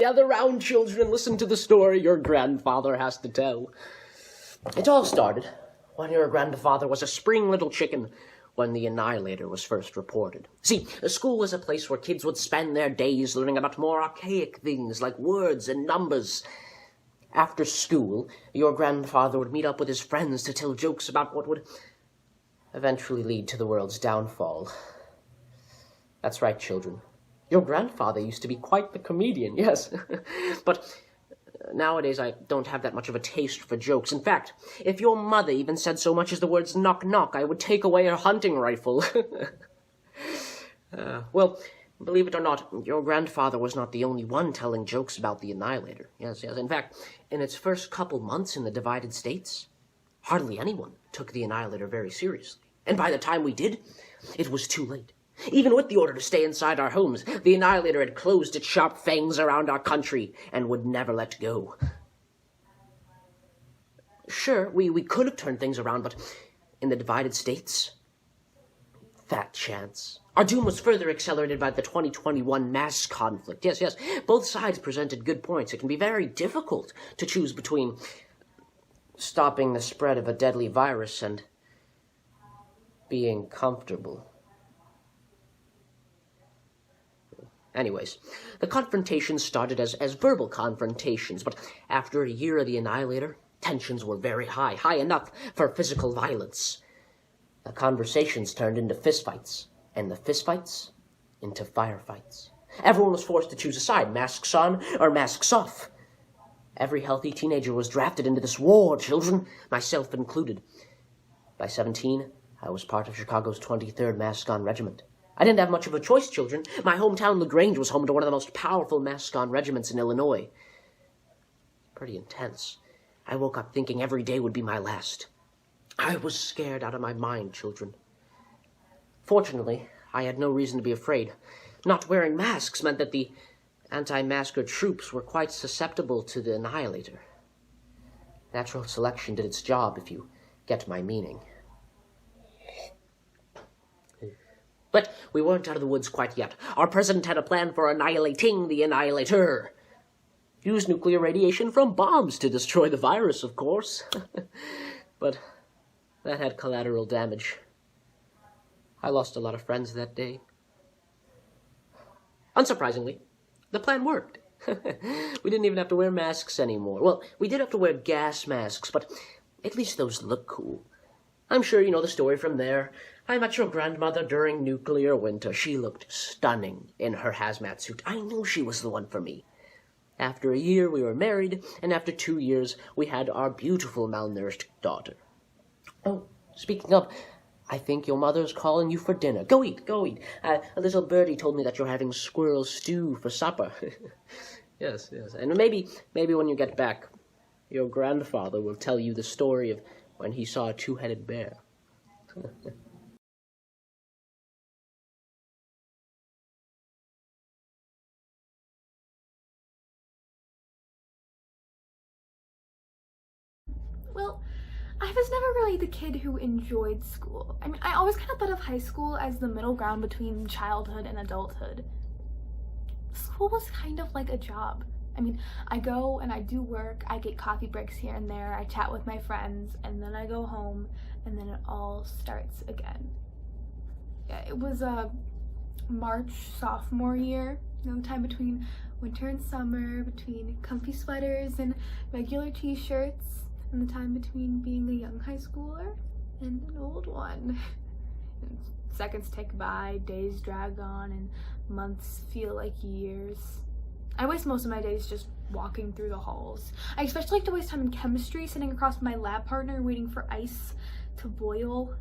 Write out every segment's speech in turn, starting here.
gather round, children, and listen to the story your grandfather has to tell. It all started when your grandfather was a spring little chicken when the Annihilator was first reported. See, a school was a place where kids would spend their days learning about more archaic things like words and numbers. After school, your grandfather would meet up with his friends to tell jokes about what would eventually lead to the world's downfall. That's right, children. Your grandfather used to be quite the comedian, yes. But nowadays I don't have that much of a taste for jokes. In fact, if your mother even said so much as the words knock knock, I would take away her hunting rifle. Well, believe it or not, your grandfather was not the only one telling jokes about the Annihilator. Yes. In fact, in its first couple months in the divided states, hardly anyone took the Annihilator very seriously. And by the time we did, it was too late. Even with the order to stay inside our homes, the Annihilator had closed its sharp fangs around our country and would never let go. Sure, we could have turned things around, but in the divided states, fat chance. Our doom was further accelerated by the 2021 mass conflict. Yes, both sides presented good points. It can be very difficult to choose between stopping the spread of a deadly virus and being comfortable. Anyways, the confrontations started as verbal confrontations, but after a year of the Annihilator, tensions were very high, high enough for physical violence. The conversations turned into fistfights, and the fistfights into firefights. Everyone was forced to choose a side, masks on or masks off. Every healthy teenager was drafted into this war, children, myself included. By 17, I was part of Chicago's 23rd Mask-On Regiment. I didn't have much of a choice, children. My hometown, LaGrange, was home to one of the most powerful Mask-On regiments in Illinois. Pretty intense. I woke up thinking every day would be my last. I was scared out of my mind, children. Fortunately, I had no reason to be afraid. Not wearing masks meant that the anti-masker troops were quite susceptible to the Annihilator. Natural selection did its job, if you get my meaning. But we weren't out of the woods quite yet. Our president had a plan for annihilating the Annihilator. Use nuclear radiation from bombs to destroy the virus, of course. But that had collateral damage. I lost a lot of friends that day. Unsurprisingly, the plan worked. We didn't even have to wear masks anymore. Well, we did have to wear gas masks, but at least those look cool. I'm sure you know the story from there. I met your grandmother during nuclear winter. She looked stunning in her hazmat suit. I knew she was the one for me. After a year, we were married, and after 2 years, we had our beautiful malnourished daughter. Oh, speaking of, I think your mother's calling you for dinner. Go eat. A little birdie told me that you're having squirrel stew for supper. Yes. And maybe when you get back, your grandfather will tell you the story of when he saw a two-headed bear. Well, I was never really the kid who enjoyed school. I mean, I always kind of thought of high school as the middle ground between childhood and adulthood. School was kind of like a job. I mean, I go and I do work, I get coffee breaks here and there, I chat with my friends, and then I go home, and then it all starts again. Yeah, it was March sophomore year, time between winter and summer, between comfy sweaters and regular t-shirts, and the time between being a young high schooler and an old one. And seconds tick by, days drag on, and months feel like years. I waste most of my days just walking through the halls. I especially like to waste time in chemistry, sitting across from my lab partner waiting for ice to boil.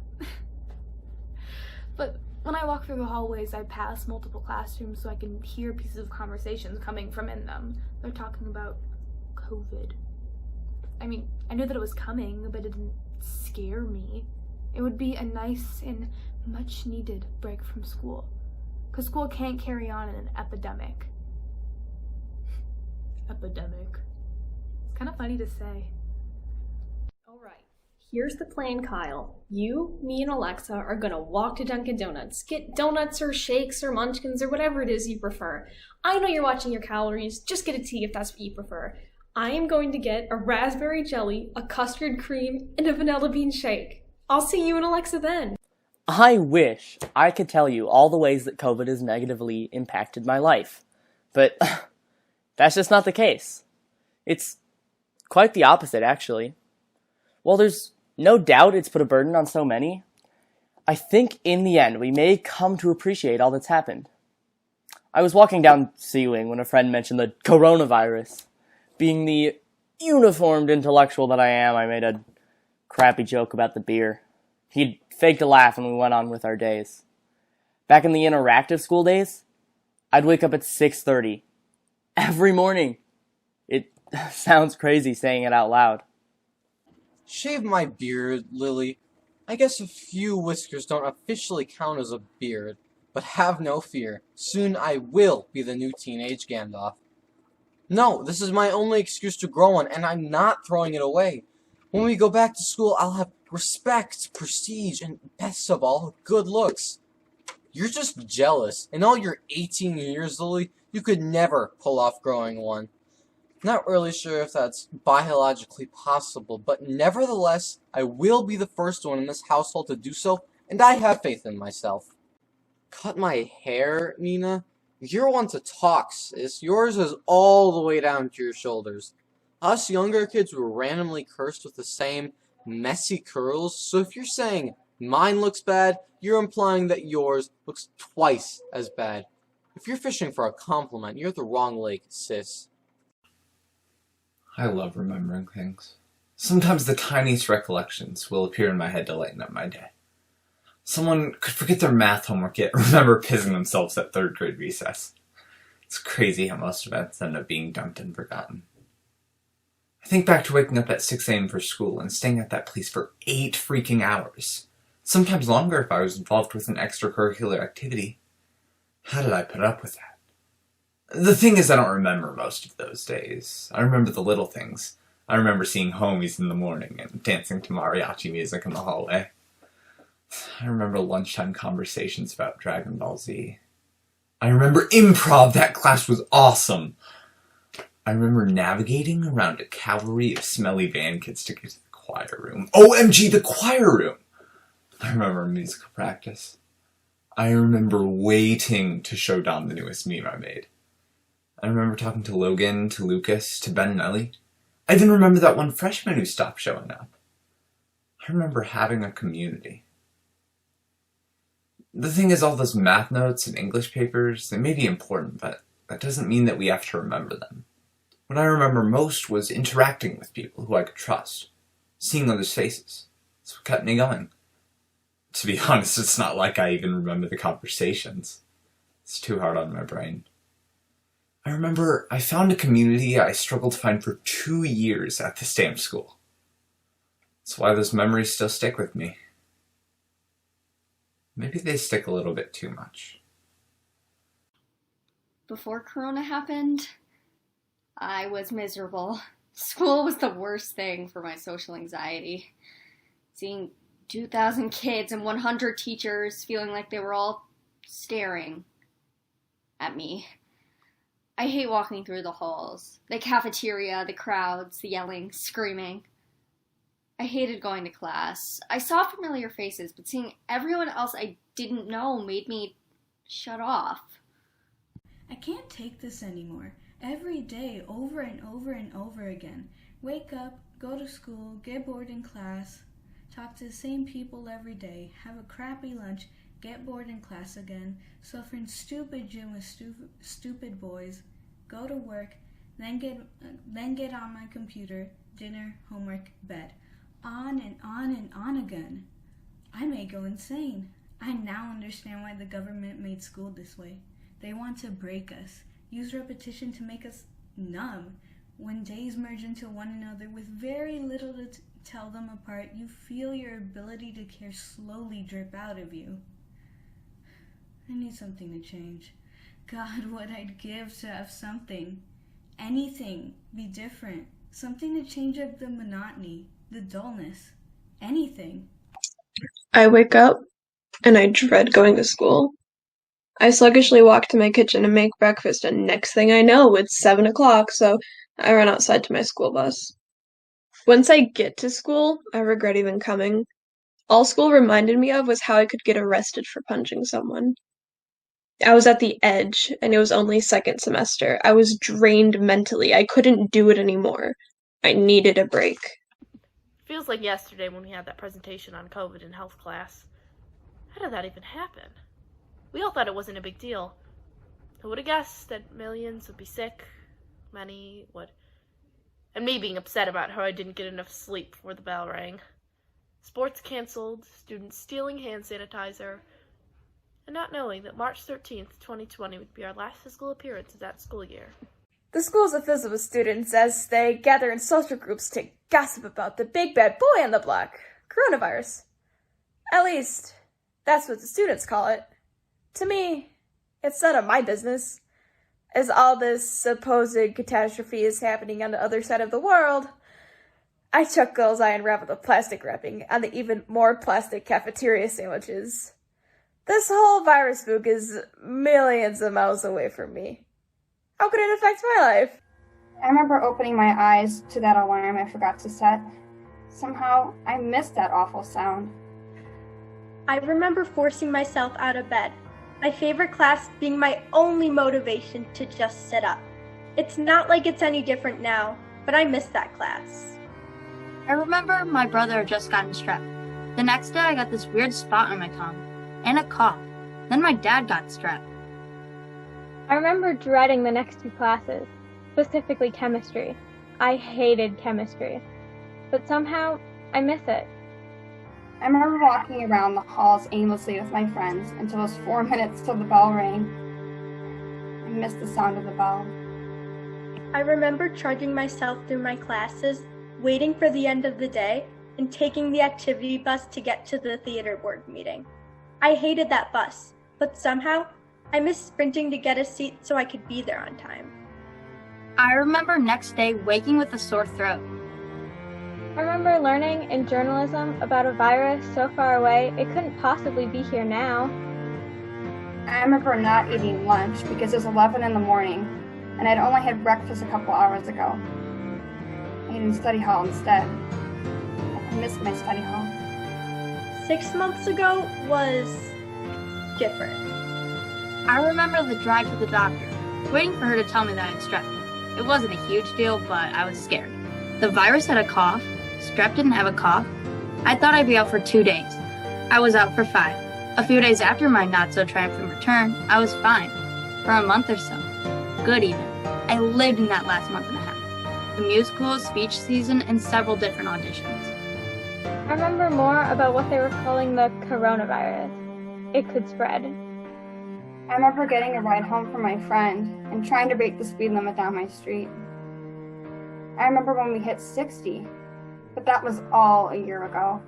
But when I walk through the hallways, I pass multiple classrooms so I can hear pieces of conversations coming from in them. They're talking about COVID. I mean, I knew that it was coming, but it didn't scare me. It would be a nice and much needed break from school. Because school can't carry on in an epidemic. Epidemic. It's kind of funny to say. All right, Here's the plan, Kyle. You, me, and Alexa are gonna walk to Dunkin' Donuts. Get donuts or shakes or munchkins or whatever it is you prefer. I know you're watching your calories. Just get a tea if that's what you prefer. I am going to get a raspberry jelly, a custard cream, and a vanilla bean shake. I'll see you and Alexa then. I wish I could tell you all the ways that COVID has negatively impacted my life, but that's just not the case. It's quite the opposite, actually. While there's no doubt it's put a burden on so many, I think in the end we may come to appreciate all that's happened. I was walking down C-Wing when a friend mentioned the coronavirus. Being the uniformed intellectual that I am, I made a crappy joke about the beer. He'd faked a laugh and we went on with our days. Back in the interactive school days, I'd wake up at 6:30 every morning. It sounds crazy saying it out loud. Shave my beard, Lily. I guess a few whiskers don't officially count as a beard, but have no fear. Soon I will be the new teenage Gandalf. No, this is my only excuse to grow one, and I'm not throwing it away. When we go back to school, I'll have respect, prestige, and best of all, good looks. You're just jealous. In all your 18 years, Lily, you could never pull off growing one. Not really sure if that's biologically possible, but nevertheless, I will be the first one in this household to do so, and I have faith in myself. Cut my hair, Nina? You're one to talk, sis. Yours is all the way down to your shoulders. Us younger kids were randomly cursed with the same messy curls, so if you're saying mine looks bad, you're implying that yours looks twice as bad. If you're fishing for a compliment, you're at the wrong lake, sis. I love remembering things. Sometimes the tiniest recollections will appear in my head to lighten up my day. Someone could forget their math homework yet remember pissing themselves at third grade recess. It's crazy how most events end up being dumped and forgotten. I think back to waking up at 6 a.m. for school and staying at that place for 8 freaking hours. Sometimes longer if I was involved with an extracurricular activity. How did I put up with that? The thing is, I don't remember most of those days. I remember the little things. I remember seeing homies in the morning and dancing to mariachi music in the hallway. I remember lunchtime conversations about Dragon Ball Z. I remember improv. That class was awesome. I remember navigating around a cavalry of smelly van kids to get to the choir room. OMG, the choir room! I remember musical practice. I remember waiting to show Dom the newest meme I made. I remember talking to Logan, to Lucas, to Ben and Ellie. I even remember that one freshman who stopped showing up. I remember having a community. The thing is, all those math notes and English papers, they may be important, but that doesn't mean that we have to remember them. What I remember most was interacting with people who I could trust, seeing others' faces. That's what kept me going. To be honest, it's not like I even remember the conversations. It's too hard on my brain. I remember I found a community I struggled to find for 2 years at this damn school. That's why those memories still stick with me. Maybe they stick a little bit too much. Before Corona happened, I was miserable. School was the worst thing for my social anxiety. Seeing 2,000 kids and 100 teachers feeling like they were all staring at me. I hate walking through the halls, the cafeteria, the crowds, the yelling, screaming. I hated going to class. I saw familiar faces, but seeing everyone else I didn't know made me shut off. I can't take this anymore. Every day, over and over and over again. Wake up, go to school, get bored in class, talk to the same people every day, have a crappy lunch, get bored in class again, suffer in stupid gym with stupid boys, go to work, then get on my computer, dinner, homework, bed. On and on and on again. I may go insane. I now understand why the government made school this way. They want to break us, use repetition to make us numb. When days merge into one another with very little to tell them apart, you feel your ability to care slowly drip out of you. I need something to change. God, what I'd give to have something. Anything. Be different. Something to change up the monotony, the dullness. anything. I wake up and I dread going to school. I sluggishly walk to my kitchen and make breakfast, and next thing I know, it's 7 o'clock, so I run outside to my school bus. Once I get to school, I regret even coming. All school reminded me of was how I could get arrested for punching someone. I was at the edge, and it was only second semester. I was drained mentally. I couldn't do it anymore. I needed a break. Feels like yesterday when we had that presentation on COVID in health class. How did that even happen? We all thought it wasn't a big deal. Who would have guessed that millions would be sick? Many would. And me being upset about how I didn't get enough sleep before the bell rang. Sports canceled, students stealing hand sanitizer, and not knowing that March 13th, 2020 would be our last physical appearance of that school year. The schools are filled with students as they gather in social groups to gossip about the big bad boy on the block, coronavirus. At least, that's what the students call it. To me, it's none of my business. As all this supposed catastrophe is happening on the other side of the world, I chuckle as I unravel the plastic wrapping on the even more plastic cafeteria sandwiches. This whole virus spook is millions of miles away from me. How could it affect my life? I remember opening my eyes to that alarm I forgot to set. Somehow, I missed that awful sound. I remember forcing myself out of bed, my favorite class being my only motivation to just sit up. It's not like it's any different now, but I miss that class. I remember my brother had just gotten strep. The next day I got this weird spot on my tongue, and a cough. Then my dad got strep. I remember dreading the next two classes, specifically chemistry. I hated chemistry, but somehow I miss it. I remember walking around the halls aimlessly with my friends until it was 4 minutes till the bell rang. I missed the sound of the bell. I remember trudging myself through my classes, waiting for the end of the day, and taking the activity bus to get to the theater board meeting. I hated that bus, but somehow I missed sprinting to get a seat so I could be there on time. I remember next day waking with a sore throat. I remember learning in journalism about a virus so far away it couldn't possibly be here now. I remember not eating lunch because it was 11 in the morning and I'd only had breakfast a couple hours ago. I ate in study hall instead. I missed my study hall. 6 months ago was different. I remember the drive to the doctor, waiting for her to tell me that I had strep. It wasn't a huge deal, but I was scared. The virus had a cough. Strep didn't have a cough. I thought I'd be out for 2 days. I was out for 5. A few days after my not-so-triumphant return, I was fine. For a month or so. Good even. I lived in that last month and a half. The musical, speech season, and several different auditions. I remember more about what they were calling the coronavirus. It could spread. I remember getting a ride home from my friend and trying to break the speed limit down my street. I remember when we hit 60, but that was all a year ago.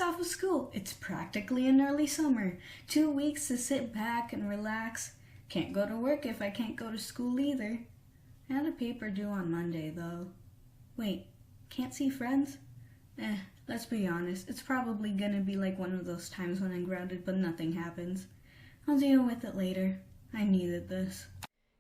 Off of school. It's practically an early summer. 2 weeks to sit back and relax. Can't go to work if I can't go to school either. I had a paper due on Monday though. Wait, can't see friends? Let's be honest. It's probably gonna be like one of those times when I'm grounded but nothing happens. I'll deal with it later. I needed this.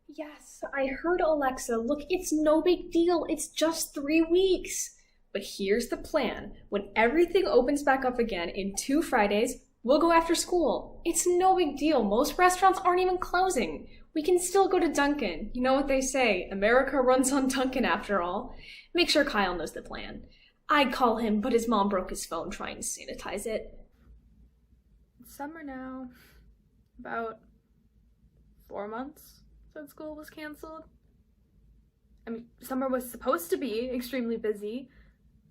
Yes, I heard Alexa. Look, it's no big deal. It's just 3 weeks. But here's the plan. When everything opens back up again in 2 Fridays, we'll go after school. It's no big deal. Most restaurants aren't even closing. We can still go to Dunkin'. You know what they say, America runs on Dunkin' after all. Make sure Kyle knows the plan. I'd call him, but his mom broke his phone trying to sanitize it. It's summer now. about 4 months since school was canceled. I mean, summer was supposed to be extremely busy.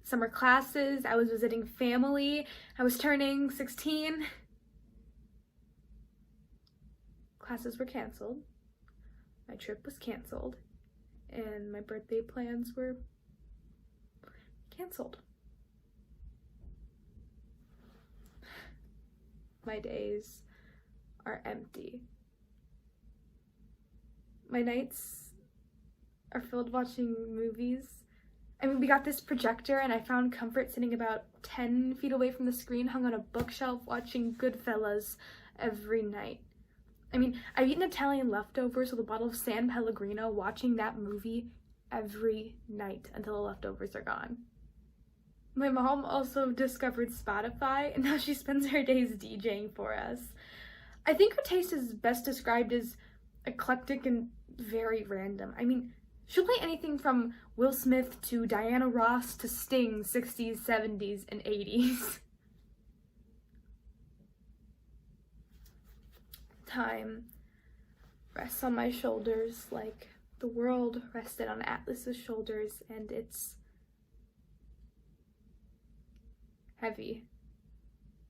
Summer classes, I was visiting family, I was turning 16. Classes were canceled, my trip was canceled, and my birthday plans were canceled. My days are empty. My nights are filled watching movies. I mean, we got this projector and I found comfort sitting about 10 feet away from the screen, hung on a bookshelf, watching Goodfellas every night. I mean, I've eaten Italian leftovers with a bottle of San Pellegrino, watching that movie every night until the leftovers are gone. My mom also discovered Spotify, and now she spends her days DJing for us. I think her taste is best described as eclectic and very random. I mean, she'll play anything from Will Smith to Diana Ross to Sting, 60s, 70s, and 80s. Time rests on my shoulders like the world rested on Atlas's shoulders, and it's heavy.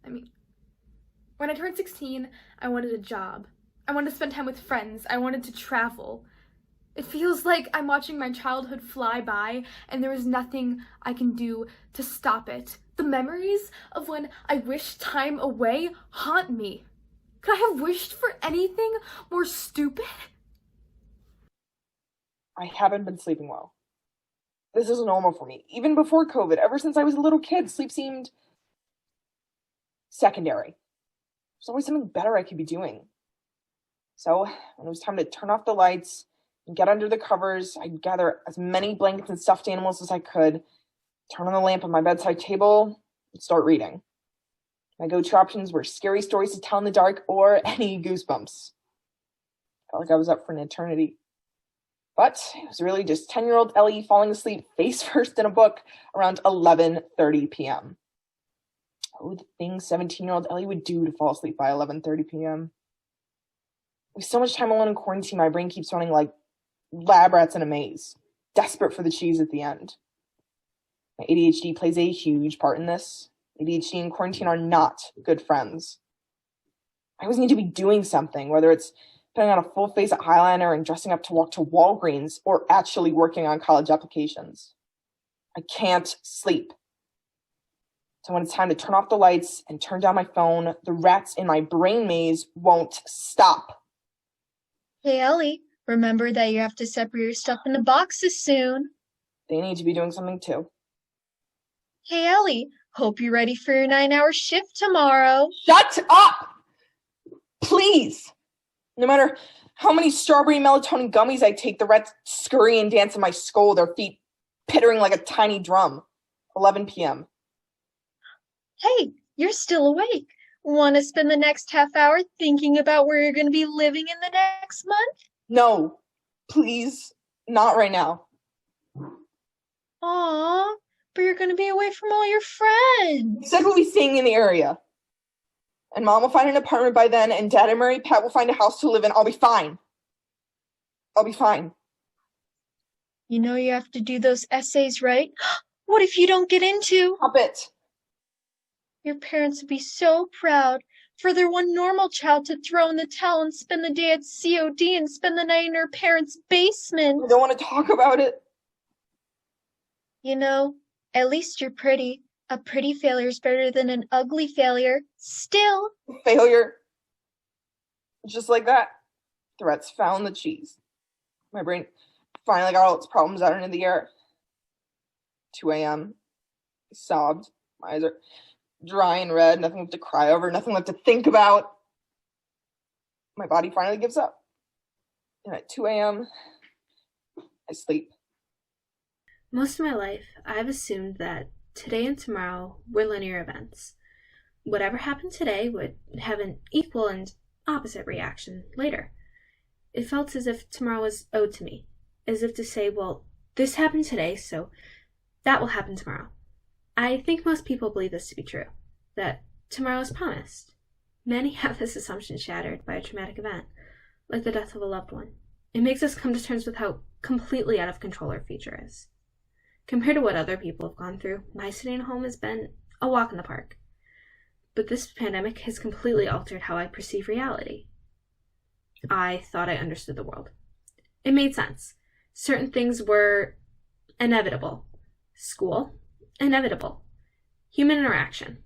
I mean, when I turned 16, I wanted a job. I wanted to spend time with friends. I wanted to travel. It feels like I'm watching my childhood fly by, and there is nothing I can do to stop it. The memories of when I wished time away haunt me. Could I have wished for anything more stupid? I haven't been sleeping well. This isn't normal for me. Even before COVID, ever since I was a little kid, sleep seemed secondary. There's always something better I could be doing. So, when it was time to turn off the lights and get under the covers, I'd gather as many blankets and stuffed animals as I could, turn on the lamp on my bedside table, and start reading. My go-to options were scary stories to tell in the dark or any Goosebumps. Felt like I was up for an eternity. But it was really just 10-year-old Ellie falling asleep face first in a book around 11:30 p.m. Oh, the things 17-year-old Ellie would do to fall asleep by 11:30 p.m. With so much time alone in quarantine, my brain keeps running like lab rats in a maze, desperate for the cheese at the end. My ADHD plays a huge part in this. ADHD and quarantine are not good friends. I always need to be doing something, whether it's putting on a full face of eyeliner and dressing up to walk to Walgreens or actually working on college applications. I can't sleep. So when it's time to turn off the lights and turn down my phone, the rats in my brain maze won't stop. Hey, Ellie, remember that you have to separate your stuff into boxes soon. They need to be doing something too. Hey, Ellie, hope you're ready for your 9-hour shift tomorrow. Shut up! Please! No matter how many strawberry melatonin gummies I take, the rats scurry and dance in my skull, their feet pittering like a tiny drum. 11 p.m. Hey, you're still awake. Want to spend the next half hour thinking about where you're going to be living in the next month? No, please, not right now. Aw, but you're going to be away from all your friends. You said we'll be staying in the area. And Mom will find an apartment by then, and Dad and Mary Pat will find a house to live in. I'll be fine. I'll be fine. You know you have to do those essays, right? What if you don't get into? Stop it. Your parents would be so proud for their one normal child to throw in the towel and spend the day at COD and spend the night in her parents' basement. I don't want to talk about it. You know, at least you're pretty. A pretty failure is better than an ugly failure. Still. Failure. Just like that. The rats found the cheese. My brain finally got all its problems out into the air. 2 a.m. I sobbed. My eyes are dry and red. Nothing left to cry over. Nothing left to think about. My body finally gives up. And at 2 a.m., I sleep. Most of my life, I've assumed that today and tomorrow were linear events. Whatever happened today would have an equal and opposite reaction later. It felt as if tomorrow was owed to me, as if to say, well, this happened today, so that will happen tomorrow. I think most people believe this to be true, that tomorrow is promised. Many have this assumption shattered by a traumatic event, like the death of a loved one. It makes us come to terms with how completely out of control our future is. Compared to what other people have gone through, my sitting at home has been a walk in the park. But this pandemic has completely altered how I perceive reality. I thought I understood the world. It made sense. Certain things were inevitable. School, inevitable. Human interaction,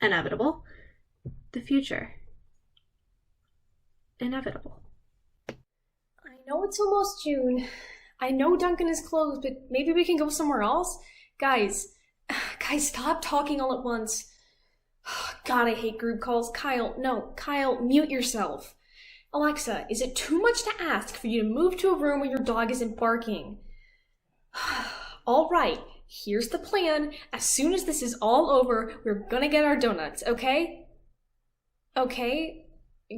inevitable. The future, inevitable. I know it's almost June. I know Duncan is closed, but maybe we can go somewhere else? Guys, stop talking all at once. God, I hate group calls. Kyle, mute yourself. Alexa, is it too much to ask for you to move to a room where your dog isn't barking? All right, here's the plan. As soon as this is all over, we're gonna get our donuts, okay? Okay,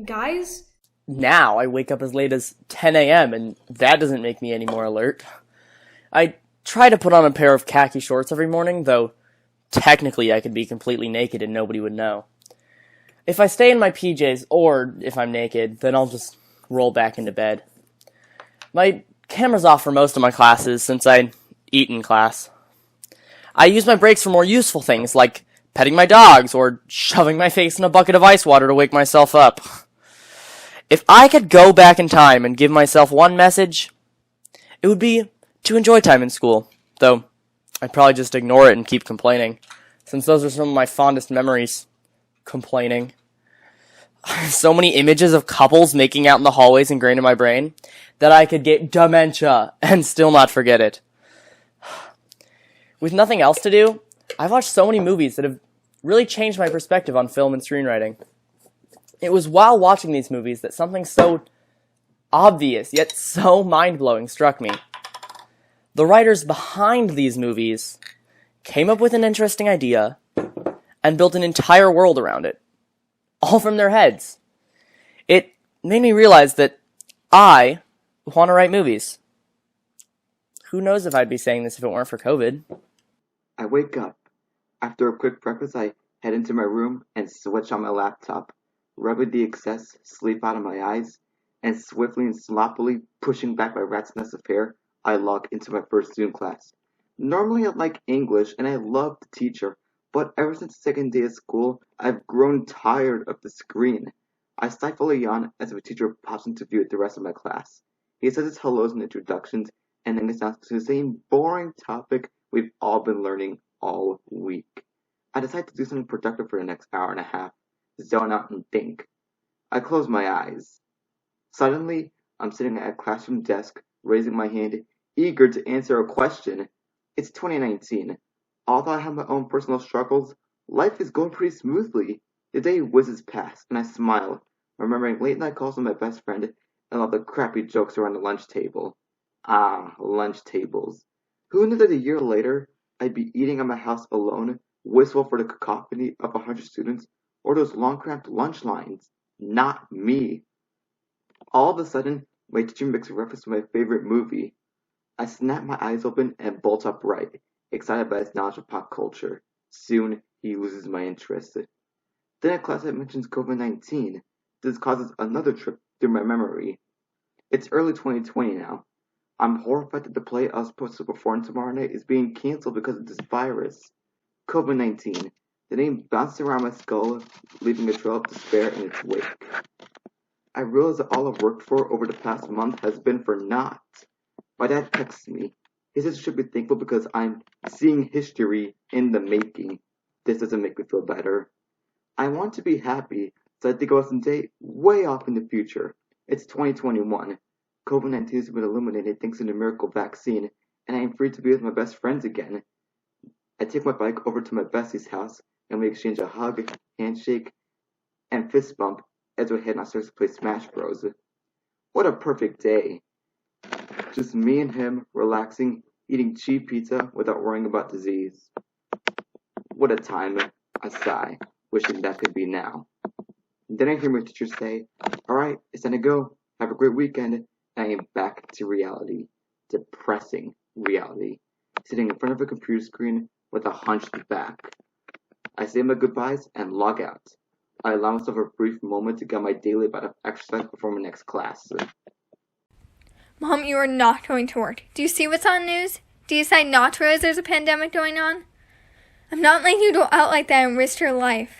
guys? Now I wake up as late as 10 a.m. and that doesn't make me any more alert. I try to put on a pair of khaki shorts every morning, though technically I could be completely naked and nobody would know. If I stay in my PJs, or if I'm naked, then I'll just roll back into bed. My camera's off for most of my classes since I eat in class. I use my breaks for more useful things like petting my dogs or shoving my face in a bucket of ice water to wake myself up. If I could go back in time and give myself one message, it would be to enjoy time in school, though I'd probably just ignore it and keep complaining, since those are some of my fondest memories. Complaining. So many images of couples making out in the hallways ingrained in my brain that I could get dementia and still not forget it. With nothing else to do, I've watched so many movies that have really changed my perspective on film and screenwriting. It was while watching these movies that something so obvious yet so mind-blowing struck me. The writers behind these movies came up with an interesting idea and built an entire world around it, all from their heads. It made me realize that I want to write movies. Who knows if I'd be saying this if it weren't for COVID. I wake up. After a quick breakfast, I head into my room and switch on my laptop, rubbing the excess sleep out of my eyes, and swiftly and sloppily pushing back my rat's nest of hair, I log into my first Zoom class. Normally I like English and I love the teacher, but ever since the second day of school, I've grown tired of the screen. I stifle a yawn as the teacher pops into view with the rest of my class. He says his hellos and introductions, and then gets down to the same boring topic we've all been learning all week. I decide to do something productive for the next hour and a half, zone out and think. I close my eyes. Suddenly, I'm sitting at a classroom desk, raising my hand, eager to answer a question. It's 2019. Although I have my own personal struggles, life is going pretty smoothly. The day whizzes past, and I smile, remembering late night calls with my best friend and all the crappy jokes around the lunch table. Ah, lunch tables. Who knew that a year later, I'd be eating at my house alone, wistful for the cacophony of 100 students, or those long cramped lunch lines? Not me. All of a sudden, my teacher makes a reference to my favorite movie. I snap my eyes open and bolt upright, excited by his knowledge of pop culture. Soon, he loses my interest. Then a class that mentions COVID-19. This causes another trip through my memory. It's early 2020 now. I'm horrified that the play I was supposed to perform tomorrow night is being canceled because of this virus. COVID-19. The name bounced around my skull, leaving a trail of despair in its wake. I realize that all I've worked for over the past month has been for naught. My dad texts me. He says I should be thankful because I'm seeing history in the making. This doesn't make me feel better. I want to be happy, so I think about some day way off in the future. It's 2021. COVID-19 has been eliminated thanks to the miracle vaccine, and I am free to be with my best friends again. I take my bike over to my bestie's house, and we exchange a hug, handshake, and fist bump as we head downstairs to play Smash Bros. What a perfect day. Just me and him, relaxing, eating cheap pizza without worrying about disease. What a time, I sigh, wishing that could be now. Then I hear my teacher say, "Alright, it's time to go. Have a great weekend." I am back to reality. Depressing reality. Sitting in front of a computer screen with a hunched back. I say my goodbyes and log out. I allow myself a brief moment to get my daily bout of exercise before my next class. Mom, you are not going to work. Do you see what's on the news? Do you decide not to realize there's a pandemic going on? I'm not letting you go out like that and risk your life.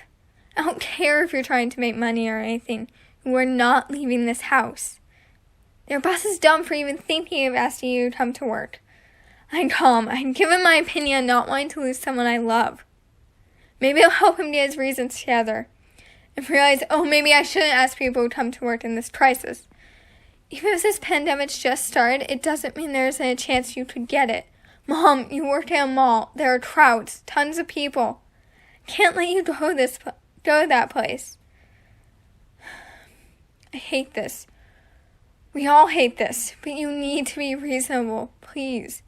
I don't care if you're trying to make money or anything. You are not leaving this house. Your boss is dumb for even thinking of asking you to come to work. I'm calm. I'm given my opinion on not wanting to lose someone I love. Maybe I'll help him get his reasons together and realize, oh, maybe I shouldn't ask people to come to work in this crisis. Even if this pandemic's just started, it doesn't mean there isn't a chance you could get it. Mom, you work at a mall. There are crowds, tons of people. Can't let you go to that place. I hate this. We all hate this, but you need to be reasonable, please.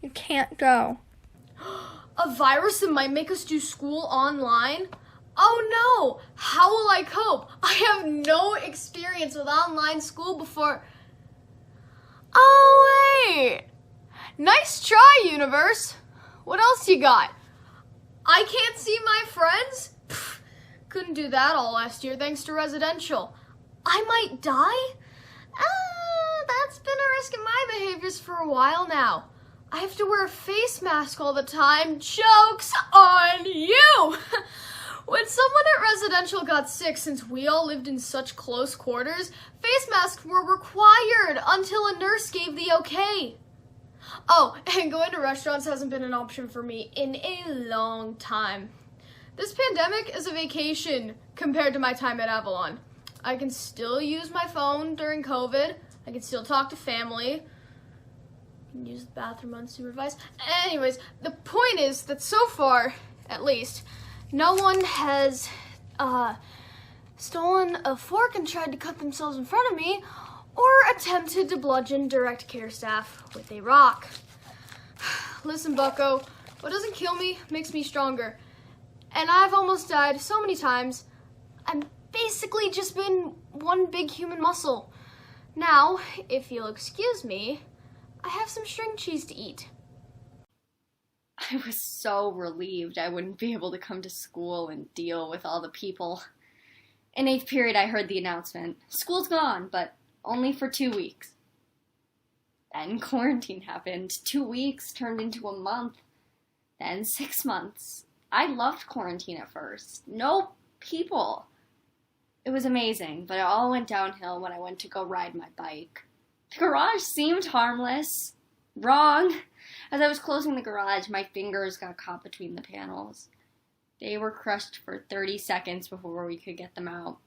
You can't go. A virus that might make us do school online? Oh no! How will I cope? I have no experience with online school before. Oh wait! Nice try, universe! What else you got? I can't see my friends? Pfft, couldn't do that all last year thanks to residential. I might die? That's been a risk in my behaviors for a while now. I have to wear a face mask all the time. Joke's on you! When someone at residential got sick, since we all lived in such close quarters, face masks were required until a nurse gave the okay. Oh, and going to restaurants hasn't been an option for me in a long time. This pandemic is a vacation compared to my time at Avalon. I can still use my phone during COVID. I can still talk to family. I can use the bathroom unsupervised. Anyways, the point is that so far, at least, no one has stolen a fork and tried to cut themselves in front of me or attempted to bludgeon direct care staff with a rock. Listen, bucko, what doesn't kill me makes me stronger. And I've almost died so many times, I've basically just been one big human muscle. Now, if you'll excuse me, I have some string cheese to eat. I was so relieved I wouldn't be able to come to school and deal with all the people. In 8th period, I heard the announcement. School's gone, but only for 2 weeks. Then quarantine happened. 2 weeks turned into a month. Then 6 months. I loved quarantine at first. No people. It was amazing, but it all went downhill when I went to go ride my bike. The garage seemed harmless. Wrong. As I was closing the garage, my fingers got caught between the panels. They were crushed for 30 seconds before we could get them out.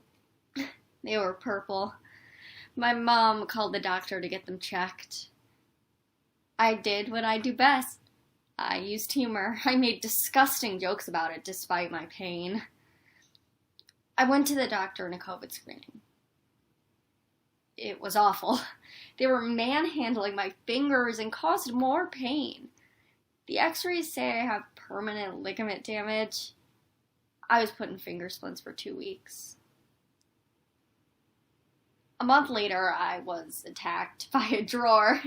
They were purple. My mom called the doctor to get them checked. I did what I do best. I used humor. I made disgusting jokes about it despite my pain. I went to the doctor in a COVID screening. It was awful. They were manhandling my fingers and caused more pain. The x-rays say I have permanent ligament damage. I was put in finger splints for 2 weeks. A month later, I was attacked by a drawer.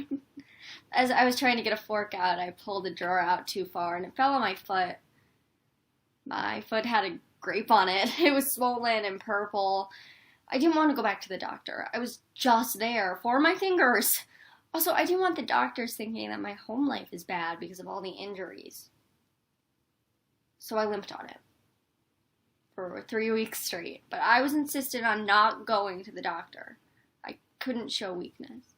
As I was trying to get a fork out, I pulled the drawer out too far and it fell on my foot. My foot had a grape on it. It was swollen and purple. I didn't want to go back to the doctor. I was just there for my fingers. Also, I didn't want the doctors thinking that my home life is bad because of all the injuries. So I limped on it for 3 weeks straight, but I was insistent on not going to the doctor. I couldn't show weakness.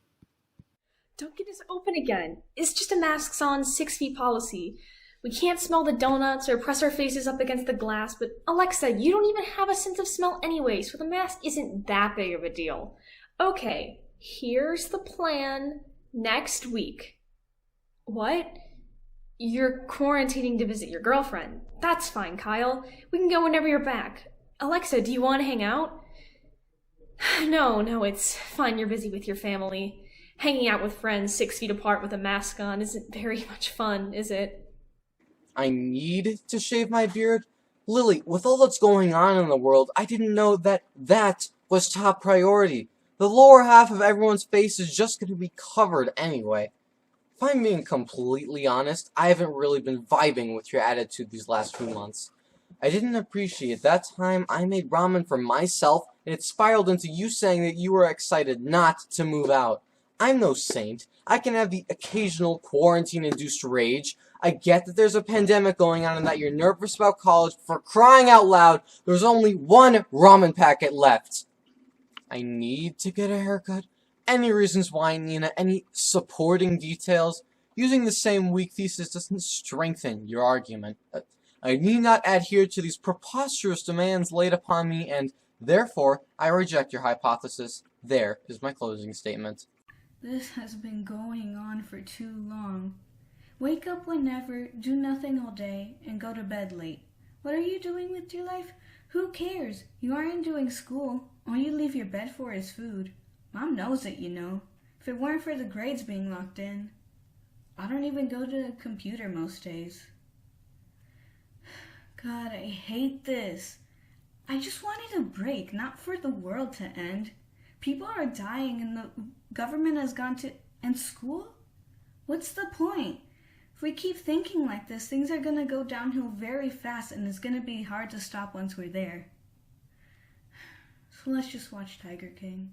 Dunkin' is open again. It's just a masks on, 6 feet policy. We can't smell the donuts or press our faces up against the glass, but Alexa, you don't even have a sense of smell anyway, so the mask isn't that big of a deal. Okay, here's the plan next week. What? You're quarantining to visit your girlfriend. That's fine, Kyle. We can go whenever you're back. Alexa, do you want to hang out? No, it's fine. You're busy with your family. Hanging out with friends 6 feet apart with a mask on isn't very much fun, is it? I need to shave my beard? Lily, with all that's going on in the world, I didn't know that was top priority. The lower half of everyone's face is just going to be covered anyway. If I'm being completely honest, I haven't really been vibing with your attitude these last few months. I didn't appreciate that time I made ramen for myself and it spiraled into you saying that you were excited not to move out. I'm no saint. I can have the occasional quarantine-induced rage. I get that there's a pandemic going on and that you're nervous about college. For crying out loud, there's only one ramen packet left. I need to get a haircut. Any reasons why, Nina? Any supporting details? Using the same weak thesis doesn't strengthen your argument. I need not adhere to these preposterous demands laid upon me, and therefore I reject your hypothesis. There is my closing statement. This has been going on for too long. Wake up whenever, do nothing all day, and go to bed late. What are you doing with your life? Who cares? You aren't doing school. All you leave your bed for is food. Mom knows it, you know. If it weren't for the grades being locked in, I don't even go to the computer most days. God, I hate this. I just wanted a break, not for the world to end. People are dying and the government has gone to end school? What's the point? If we keep thinking like this, things are going to go downhill very fast and it's going to be hard to stop once we're there. So let's just watch Tiger King.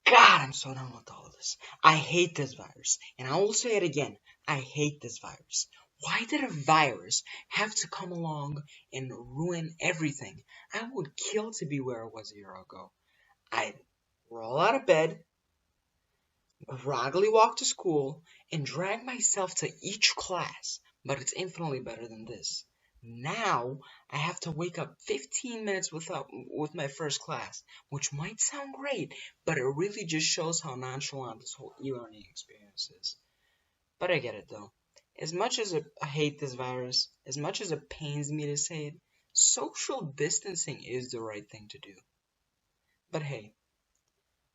God, I'm so done with all of this. I hate this virus. And I will say it again. I hate this virus. Why did a virus have to come along and ruin everything? I would kill to be where I was a year ago. I'd roll out of bed, groggily walk to school, and drag myself to each class. But it's infinitely better than this. Now, I have to wake up 15 minutes with my first class, which might sound great, but it really just shows how nonchalant this whole e-learning experience is. But I get it though. As much as I hate this virus, as much as it pains me to say it, social distancing is the right thing to do. But hey,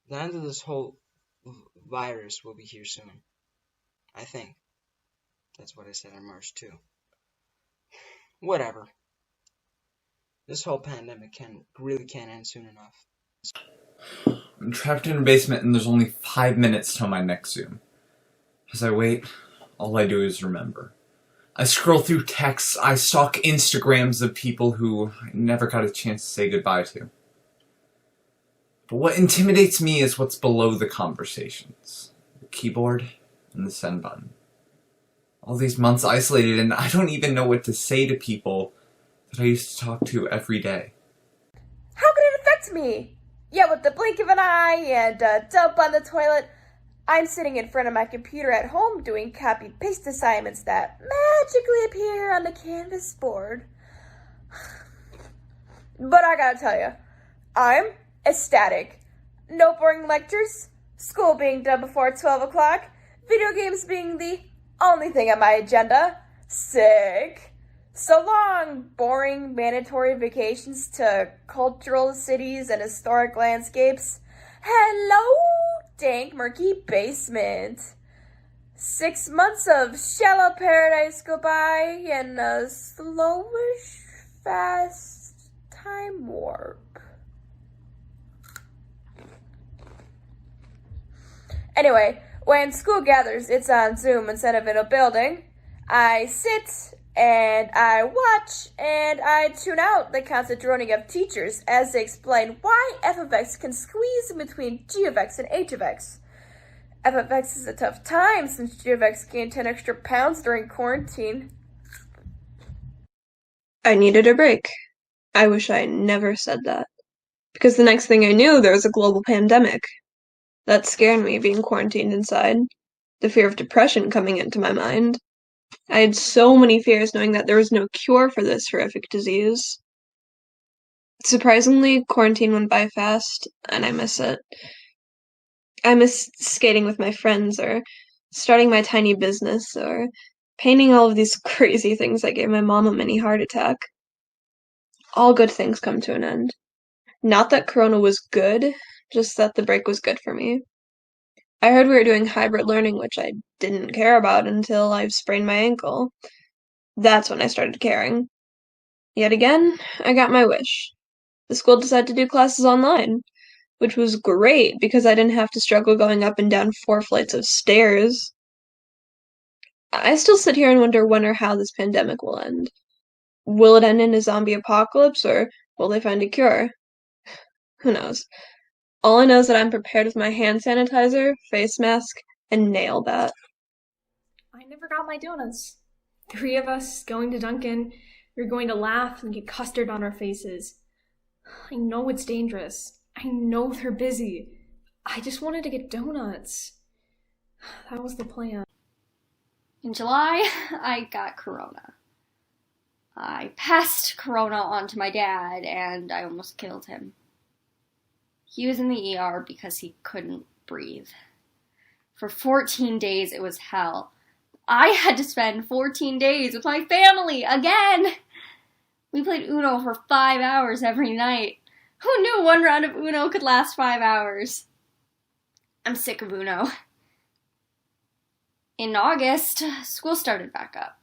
the end of this whole virus will be here soon. I think. That's what I said on March 2. Whatever. This whole pandemic really can't end soon enough. I'm trapped in a basement and there's only 5 minutes till my next Zoom. As I wait, all I do is remember. I scroll through texts, I stalk Instagrams of people who I never got a chance to say goodbye to. But what intimidates me is what's below the conversations. The keyboard and the send button. All these months isolated and I don't even know what to say to people that I used to talk to every day. How could it affect me? Yeah, with the blink of an eye and a dump on the toilet, I'm sitting in front of my computer at home doing copy-paste assignments that magically appear on the Canvas board. But I gotta tell you, I'm ecstatic. No boring lectures, school being done before 12 o'clock, video games being the only thing on my agenda. Sick. So long, boring mandatory vacations to cultural cities and historic landscapes. Hello, dank, murky basement. 6 months of shallow paradise go by and a slowish, fast time warp. Anyway, when school gathers, it's on Zoom instead of in a building. I sit and I watch and I tune out the constant droning of teachers as they explain why f of x can squeeze in between g of x and h of x. F of x is a tough time since g of x gained 10 extra pounds during quarantine. I needed a break. I wish I never said that. Because the next thing I knew, there was a global pandemic. That scared me, being quarantined inside. The fear of depression coming into my mind. I had so many fears knowing that there was no cure for this horrific disease. Surprisingly, quarantine went by fast, and I miss it. I miss skating with my friends, or starting my tiny business, or painting all of these crazy things that gave my mom a mini heart attack. All good things come to an end. Not that Corona was good, just that the break was good for me. I heard we were doing hybrid learning, which I didn't care about until I sprained my ankle. That's when I started caring. Yet again, I got my wish. The school decided to do classes online, which was great because I didn't have to struggle going up and down 4 flights of stairs. I still sit here and wonder when or how this pandemic will end. Will it end in a zombie apocalypse, or will they find a cure? Who knows? All I know is that I'm prepared with my hand sanitizer, face mask, and nail bat. I never got my donuts. 3 of us going to Dunkin', we're going to laugh and get custard on our faces. I know it's dangerous. I know they're busy. I just wanted to get donuts. That was the plan. In July, I got corona. I passed corona on to my dad, and I almost killed him. He was in the ER because he couldn't breathe. For 14 days, it was hell. I had to spend 14 days with my family again. We played Uno for 5 hours every night. Who knew one round of Uno could last 5 hours? I'm sick of Uno. In August, school started back up.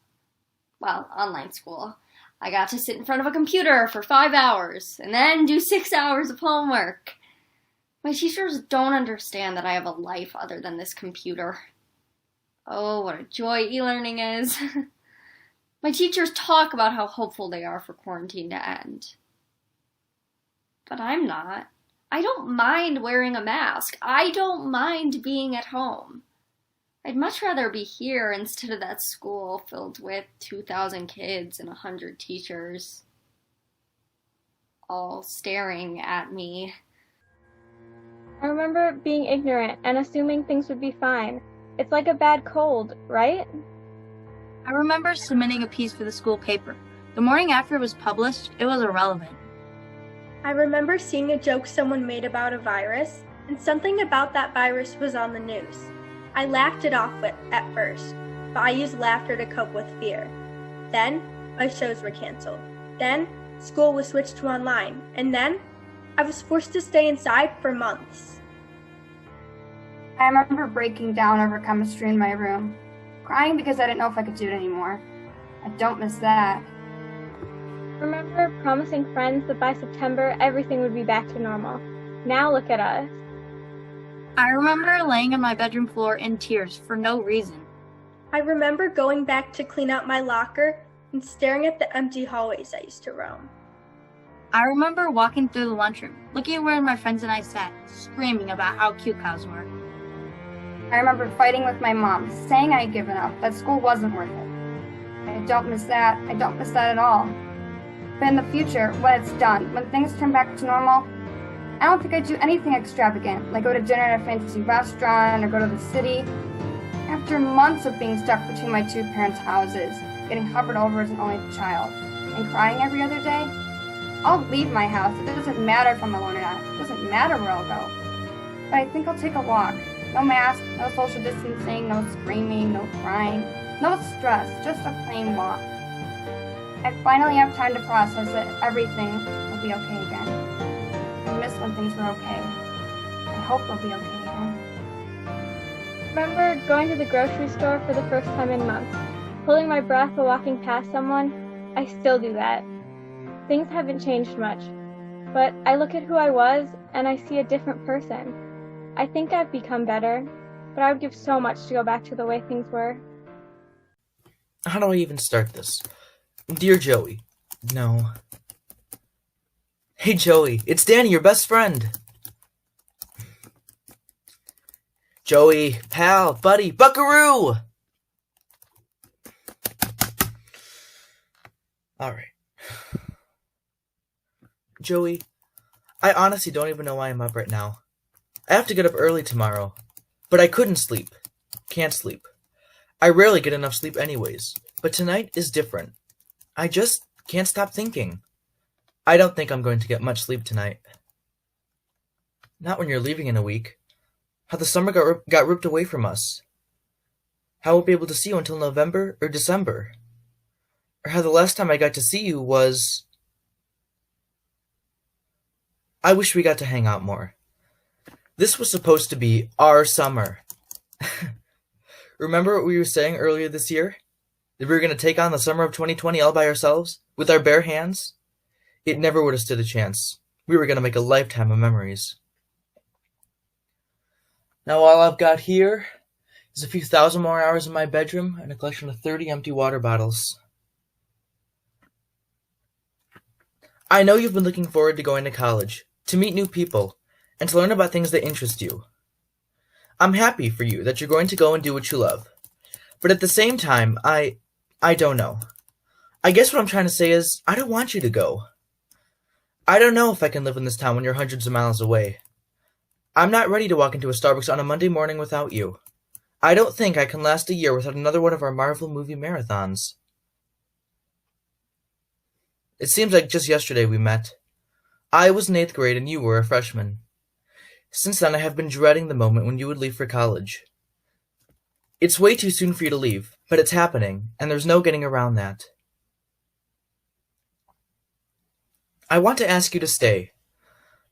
Well, online school. I got to sit in front of a computer for 5 hours and then do 6 hours of homework. My teachers don't understand that I have a life other than this computer. Oh, what a joy e-learning is. My teachers talk about how hopeful they are for quarantine to end. But I'm not. I don't mind wearing a mask. I don't mind being at home. I'd much rather be here instead of that school filled with 2,000 kids and 100 teachers, all staring at me. I remember being ignorant and assuming things would be fine. It's like a bad cold, right? I remember submitting a piece for the school paper. The morning after it was published, it was irrelevant. I remember seeing a joke someone made about a virus, and something about that virus was on the news. I laughed it off at first, but I used laughter to cope with fear. Then, my shows were canceled. Then, school was switched to online. And then, I was forced to stay inside for months. I remember breaking down over chemistry in my room, crying because I didn't know if I could do it anymore. I don't miss that. Remember promising friends that by September everything would be back to normal. Now look at us. I remember laying on my bedroom floor in tears for no reason. I remember going back to clean out my locker and staring at the empty hallways I used to roam. I remember walking through the lunchroom, looking at where my friends and I sat, screaming about how cute cows were. I remember fighting with my mom, saying I'd given up, that school wasn't worth it. I don't miss that. I don't miss that at all. But in the future, when it's done, when things turn back to normal, I don't think I'd do anything extravagant, like go to dinner at a fancy restaurant or go to the city. After months of being stuck between my 2 parents' houses, getting hovered over as an only child, and crying every other day, I'll leave my house. It doesn't matter if I'm alone or not. It doesn't matter where I'll go. But I think I'll take a walk. No mask, no social distancing, no screaming, no crying, no stress, just a plain walk. I finally have time to process it. Everything will be okay again. I miss when things were okay. I hope they'll be okay again. Remember going to the grocery store for the first time in months, holding my breath while walking past someone? I still do that. Things haven't changed much, but I look at who I was and I see a different person. I think I've become better, but I would give so much to go back to the way things were. How do I even start this? Dear Joey. No. Hey Joey, it's Danny, your best friend. Joey, pal, buddy, buckaroo! Alright. Joey, I honestly don't even know why I'm up right now. I have to get up early tomorrow, but I couldn't sleep. Can't sleep. I rarely get enough sleep anyways, but tonight is different. I just can't stop thinking. I don't think I'm going to get much sleep tonight. Not when you're leaving in a week. How the summer got ripped away from us. How I won't be able to see you until November or December. Or how the last time I got to see you was... I wish we got to hang out more. This was supposed to be our summer. Remember what we were saying earlier this year? That we were going to take on the summer of 2020 all by ourselves? With our bare hands? It never would have stood a chance. We were going to make a lifetime of memories. Now all I've got here is a few thousand more hours in my bedroom and a collection of 30 empty water bottles. I know you've been looking forward to going to college, to meet new people, and to learn about things that interest you. I'm happy for you that you're going to go and do what you love. But at the same time, I don't know. I guess what I'm trying to say is, I don't want you to go. I don't know if I can live in this town when you're hundreds of miles away. I'm not ready to walk into a Starbucks on a Monday morning without you. I don't think I can last a year without another one of our Marvel movie marathons. It seems like just yesterday we met. I was in 8th grade and you were a freshman. Since then I have been dreading the moment when you would leave for college. It's way too soon for you to leave, but it's happening, and there's no getting around that. I want to ask you to stay.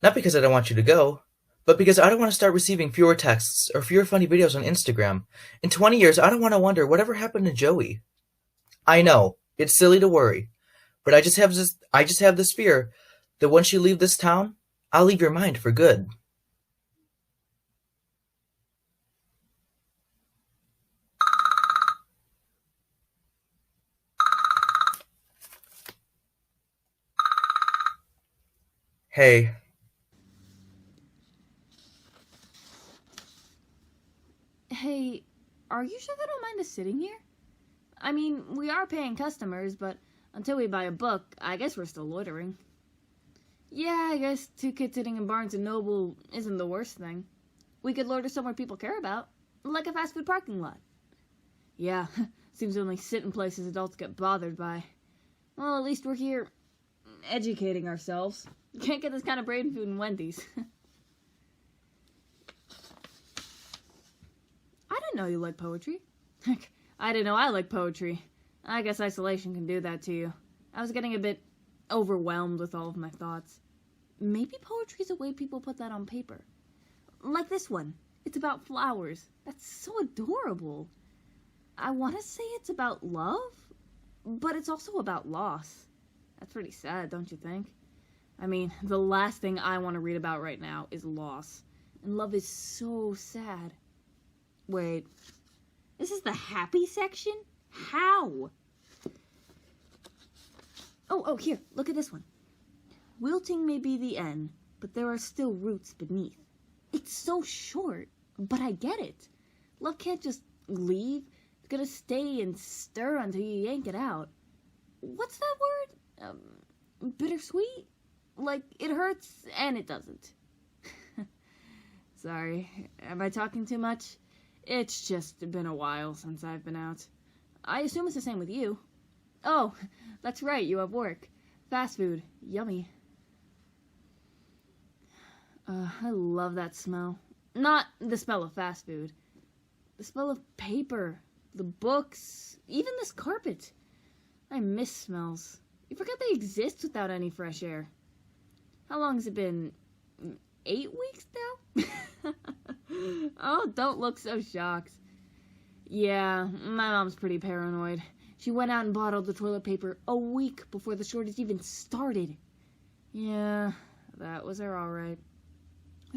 Not because I don't want you to go, but because I don't want to start receiving fewer texts or fewer funny videos on Instagram. In 20 years, I don't want to wonder whatever happened to Joey. I know, it's silly to worry, but I just have this fear that once you leave this town, I'll leave your mind for good. Hey. Hey, are you sure they don't mind us sitting here? I mean, we are paying customers, but until we buy a book, I guess we're still loitering. Yeah, I guess 2 kids sitting in Barnes & Noble isn't the worst thing. We could loiter somewhere people care about, like a fast food parking lot. Yeah, seems to only sit in places adults get bothered by. Well, at least we're here educating ourselves. You can't get this kind of brain food in Wendy's. I didn't know you liked poetry. I didn't know I liked poetry. I guess isolation can do that to you. I was getting a bit overwhelmed with all of my thoughts. Maybe poetry's a way people put that on paper. Like this one. It's about flowers. That's so adorable. I want to say it's about love, but it's also about loss. That's pretty sad, don't you think? I mean, the last thing I want to read about right now is loss. And love is so sad. Wait, this is the happy section? How? Oh, here, look at this one. Wilting may be the end, but there are still roots beneath. It's so short, but I get it. Love can't just leave. It's gonna stay and stir until you yank it out. What's that word? Bittersweet? Like, it hurts and it doesn't. Sorry, am I talking too much? It's just been a while since I've been out. I assume it's the same with you. Oh, that's right, you have work. Fast food. Yummy. I love that smell. Not the smell of fast food. The smell of paper, the books, even this carpet. I miss smells. You forget they exist without any fresh air. How long has it been? 8 weeks now? Oh, don't look so shocked. Yeah, my mom's pretty paranoid. She went out and bought all the toilet paper a week before the shortage even started. Yeah, that was her alright.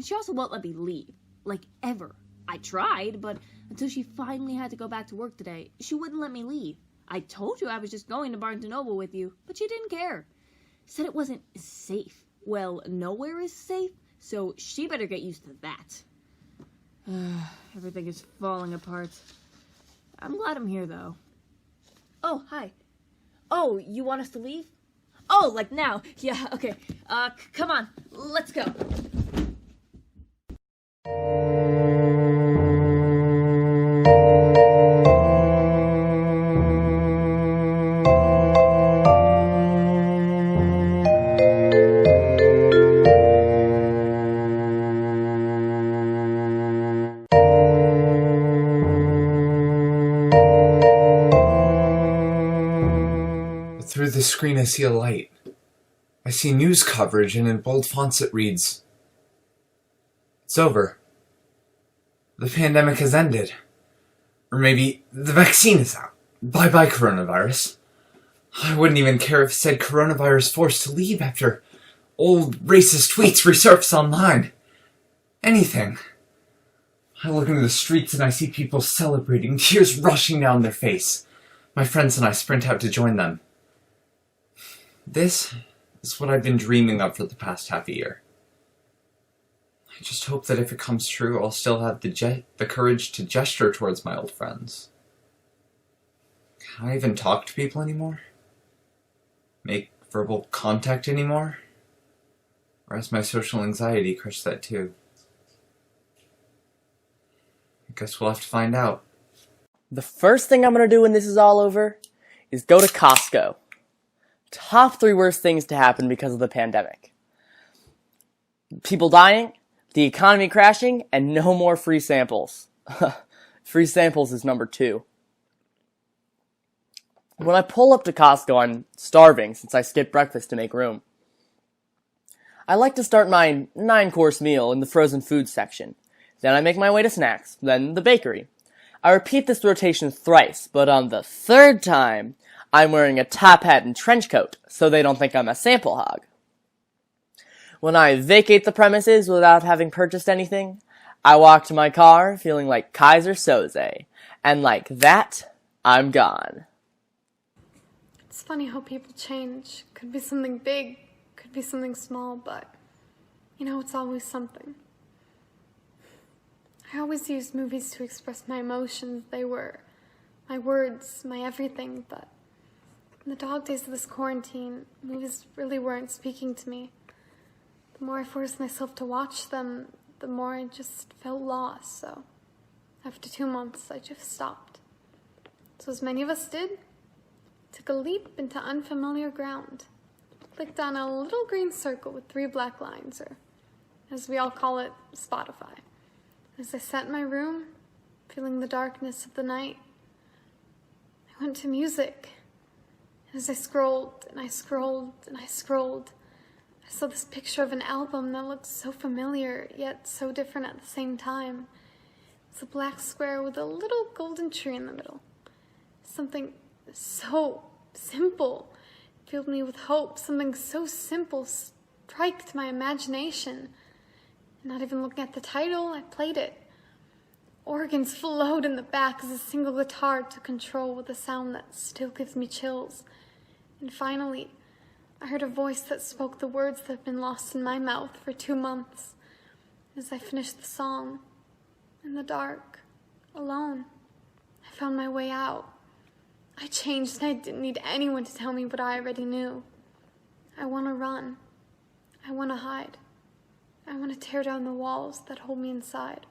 She also won't let me leave. Like, ever. I tried, but until she finally had to go back to work today, she wouldn't let me leave. I told you I was just going to Barnes & Noble with you, but she didn't care. Said it wasn't safe. Well, nowhere is safe, so she better get used to that. Everything is falling apart. I'm glad I'm here, though. Oh, hi. Oh, you want us to leave? Oh, like now. Yeah, okay. Come on. Let's go. Through the screen I see a light. I see news coverage, and in bold fonts it reads, "It's over. The pandemic has ended. Or maybe the vaccine is out. Bye-bye, coronavirus." I wouldn't even care if it said coronavirus forced to leave after old racist tweets resurface online. Anything. I look into the streets and I see people celebrating, tears rushing down their face. My friends and I sprint out to join them. This It's what I've been dreaming of for the past half a year. I just hope that if it comes true, I'll still have the courage to gesture towards my old friends. Can I even talk to people anymore? Make verbal contact anymore? Or has my social anxiety crushed that too? I guess we'll have to find out. The first thing I'm going to do when this is all over is go to Costco. Top 3 worst things to happen because of the pandemic. People dying, the economy crashing, and no more free samples. Free samples is number 2. When I pull up to Costco, I'm starving since I skipped breakfast to make room. I like to start my 9-course meal in the frozen food section. Then I make my way to snacks, then the bakery. I repeat this rotation thrice, but on the 3rd time, I'm wearing a top hat and trench coat, so they don't think I'm a sample hog. When I vacate the premises without having purchased anything, I walk to my car feeling like Kaiser Soze, and like that, I'm gone. It's funny how people change. Could be something big, could be something small, but, it's always something. I always used movies to express my emotions. They were my words, my everything, but in the dog days of this quarantine, movies really weren't speaking to me. The more I forced myself to watch them, the more I just felt lost, so after 2 months, I just stopped. So as many of us did, took a leap into unfamiliar ground, clicked on a little green circle with 3 black lines, or as we all call it, Spotify. As I sat in my room, feeling the darkness of the night, I went to music. And as I scrolled, and I scrolled, and I scrolled, I saw this picture of an album that looked so familiar, yet so different at the same time. It's a black square with a little golden tree in the middle. Something so simple filled me with hope. Something so simple striked my imagination. Not even looking at the title, I played it. Organs flowed in the back as a single guitar took control with a sound that still gives me chills. And finally, I heard a voice that spoke the words that had been lost in my mouth for 2 months. As I finished the song, in the dark, alone, I found my way out. I changed and I didn't need anyone to tell me what I already knew. I want to run. I want to hide. I want to tear down the walls that hold me inside.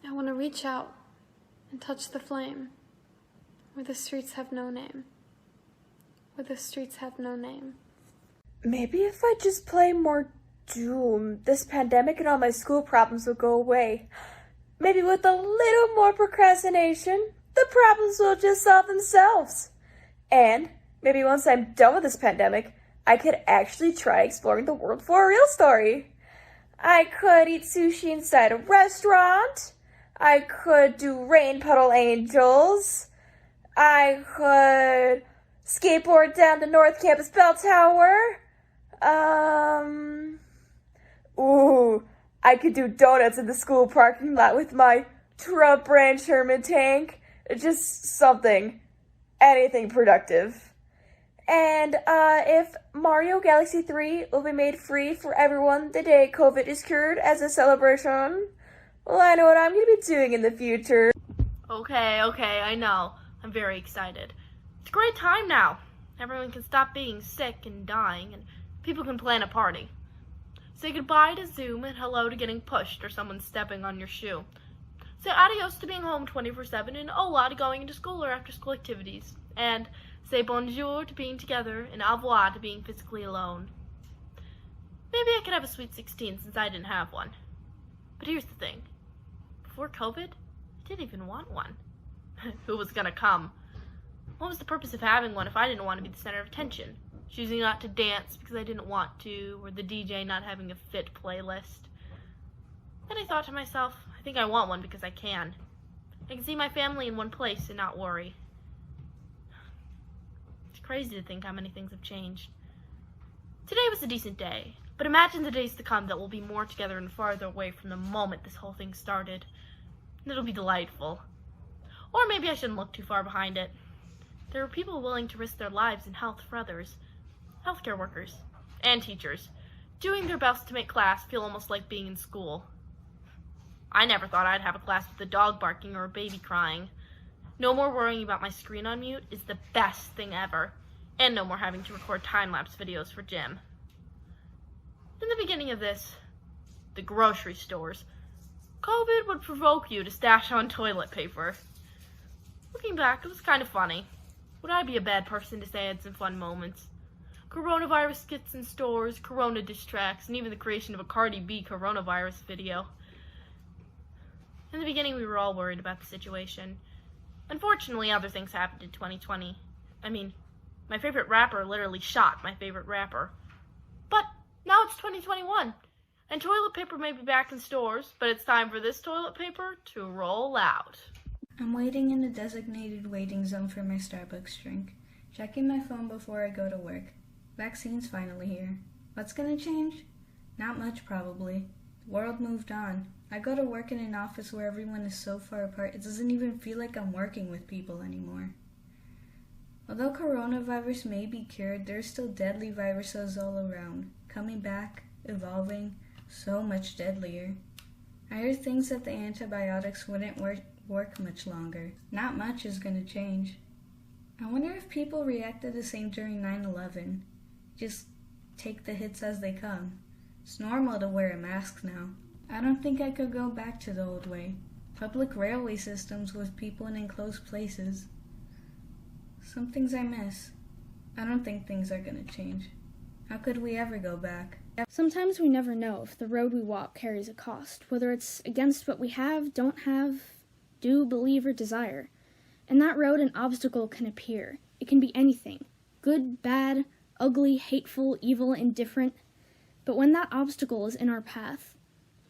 I want to reach out and touch the flame where the streets have no name. Where the streets have no name. Maybe if I just play more Doom, this pandemic and all my school problems will go away. Maybe with a little more procrastination, the problems will just solve themselves. And maybe once I'm done with this pandemic, I could actually try exploring the world for a real story. I could eat sushi inside a restaurant. I could do rain puddle angels. I could skateboard down the North Campus Bell Tower. I could do donuts in the school parking lot with my Trump brand Sherman tank. Just something. Anything productive. And if Mario Galaxy 3 will be made free for everyone the day COVID is cured as a celebration, well, I know what I'm going to be doing in the future. Okay, I know. I'm very excited. It's a great time now. Everyone can stop being sick and dying, and people can plan a party. Say goodbye to Zoom and hello to getting pushed or someone stepping on your shoe. Say adios to being home 24/7 and hola to going into school or after school activities. And say bonjour to being together and au revoir to being physically alone. Maybe I could have a sweet 16 since I didn't have one. But here's the thing. Before COVID, I didn't even want one. Who was gonna come? What was the purpose of having one if I didn't want to be the center of attention? Choosing not to dance because I didn't want to, or the DJ not having a fit playlist. Then I thought to myself, I think I want one because I can. I can see my family in one place and not worry. It's crazy to think how many things have changed. Today was a decent day, but imagine the days to come that will be more together and farther away from the moment this whole thing started. It'll be delightful. Or maybe I shouldn't look too far behind it. There are people willing to risk their lives and health for others. healthcare workers, and teachers, doing their best to make class feel almost like being in school. I never thought I'd have a class with a dog barking or a baby crying. No more worrying about my screen on mute is the best thing ever, and no more having to record time-lapse videos for gym. In the beginning of this, the grocery stores, COVID would provoke you to stash on toilet paper. Looking back, it was kind of funny. Would I be a bad person to say I had some fun moments? Coronavirus skits in stores, Corona diss tracks, and even the creation of a Cardi B coronavirus video. In the beginning, we were all worried about the situation. Unfortunately, other things happened in 2020. I mean, my favorite rapper literally shot my favorite rapper. But now it's 2021, and toilet paper may be back in stores, but it's time for this toilet paper to roll out. I'm waiting in the designated waiting zone for my Starbucks drink, checking my phone before I go to work. Vaccine's finally here. What's gonna change? Not much, probably. The world moved on. I go to work in an office where everyone is so far apart, it doesn't even feel like I'm working with people anymore. Although coronavirus may be cured, there's still deadly viruses all around, coming back, evolving, so much deadlier. I heard things that the antibiotics wouldn't work much longer. Not much is gonna change. I wonder if people reacted the same during 9/11. Just take the hits as they come. It's normal to wear a mask now. I don't think I could go back to the old way. Public railway systems with people in enclosed places. Some things I miss. I don't think things are gonna change. How could we ever go back? Sometimes we never know if the road we walk carries a cost, whether it's against what we have, don't have, do, believe, or desire. In that road, an obstacle can appear. It can be anything. Good, bad, ugly, hateful, evil, indifferent. But when that obstacle is in our path,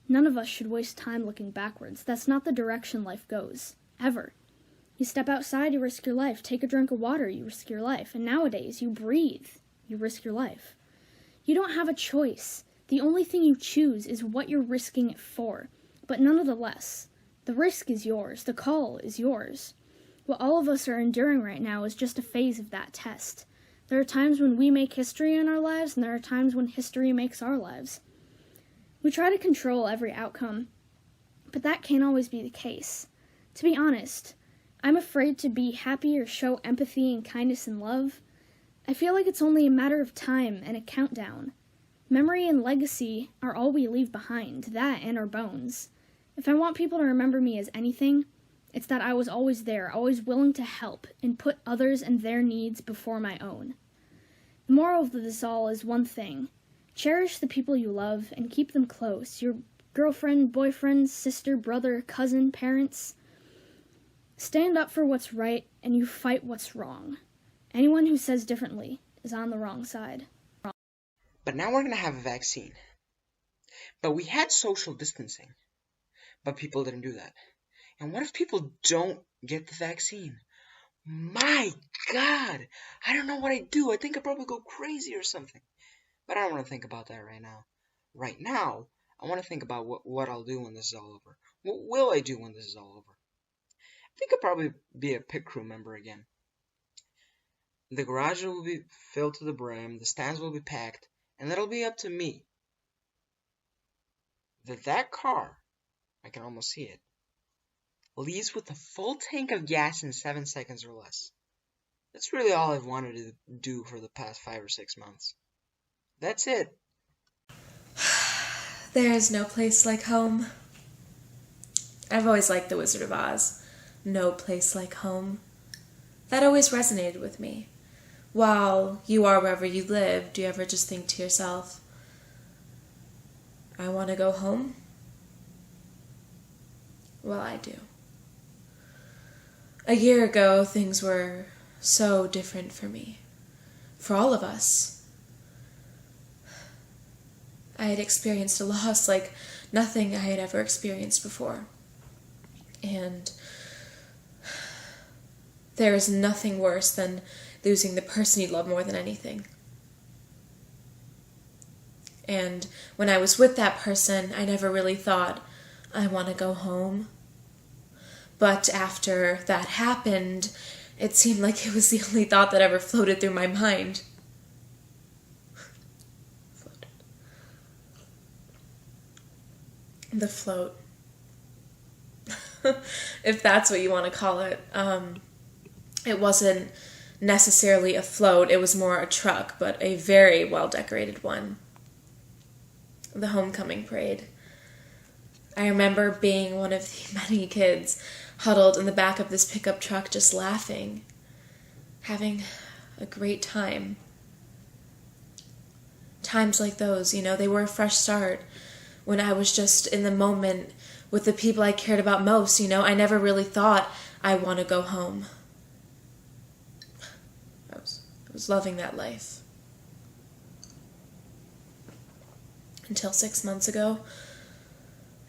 none of us should waste time looking backwards. That's not the direction life goes. Ever. You step outside, you risk your life. Take a drink of water, you risk your life. And nowadays, you breathe, you risk your life. You don't have a choice. The only thing you choose is what you're risking it for. But nonetheless, the risk is yours. The call is yours. What all of us are enduring right now is just a phase of that test. There are times when we make history in our lives, and there are times when history makes our lives. We try to control every outcome, but that can't always be the case. To be honest, I'm afraid to be happy or show empathy and kindness and love. I feel like it's only a matter of time and a countdown. Memory and legacy are all we leave behind, that and our bones. If I want people to remember me as anything, it's that I was always there, always willing to help, and put others and their needs before my own. The moral of this all is one thing. Cherish the people you love and keep them close. Your girlfriend, boyfriend, sister, brother, cousin, parents. Stand up for what's right and you fight what's wrong. Anyone who says differently is on the wrong side. But now we're going to have a vaccine. But we had social distancing. But people didn't do that. And what if people don't get the vaccine? My God! I don't know what I'd do. I think I'd probably go crazy or something. But I don't want to think about that right now. Right now, I want to think about what I'll do when this is all over. What will I do when this is all over? I think I'll probably be a pit crew member again. The garage will be filled to the brim, the stands will be packed, and it'll be up to me. That car, I can almost see it, leaves with a full tank of gas in 7 seconds or less. That's really all I've wanted to do for the past 5 or 6 months. That's it. There is no place like home. I've always liked The Wizard of Oz. No place like home. That always resonated with me. While you are wherever you live, do you ever just think to yourself, I want to go home? Well, I do. A year ago, things were so different for me. For all of us. I had experienced a loss like nothing I had ever experienced before. And there is nothing worse than losing the person you love more than anything. And when I was with that person, I never really thought, I want to go home. But after that happened, it seemed like it was the only thought that ever floated through my mind. The float. If that's what you want to call it. It wasn't necessarily a float, it was more a truck, but a very well-decorated one. The homecoming parade. I remember being one of the many kids huddled in the back of this pickup truck just laughing, having a great time. Times like those, you know, they were a fresh start when I was just in the moment with the people I cared about most, you know. I never really thought I want to go home. I was loving that life. Until 6 months ago.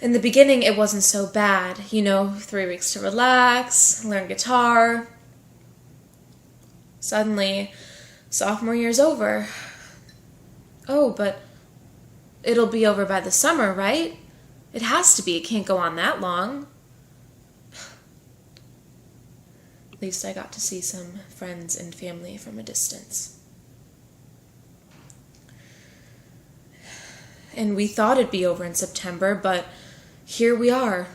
In the beginning, it wasn't so bad. You know, 3 weeks to relax, learn guitar. Suddenly, sophomore year's over. Oh, but it'll be over by the summer, right? It has to be. It can't go on that long. At least I got to see some friends and family from a distance. And we thought it'd be over in September, but here we are.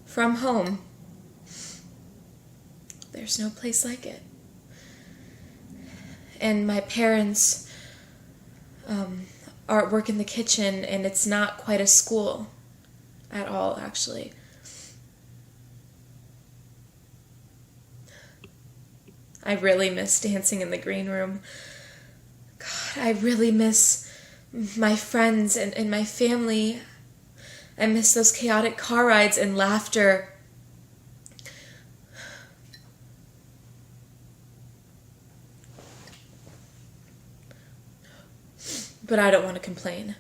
From home. There's no place like it. And my parents work in the kitchen, and it's not quite a school at all, actually. I really miss dancing in the green room. God, I really miss my friends and my family. I miss those chaotic car rides and laughter. But I don't want to complain.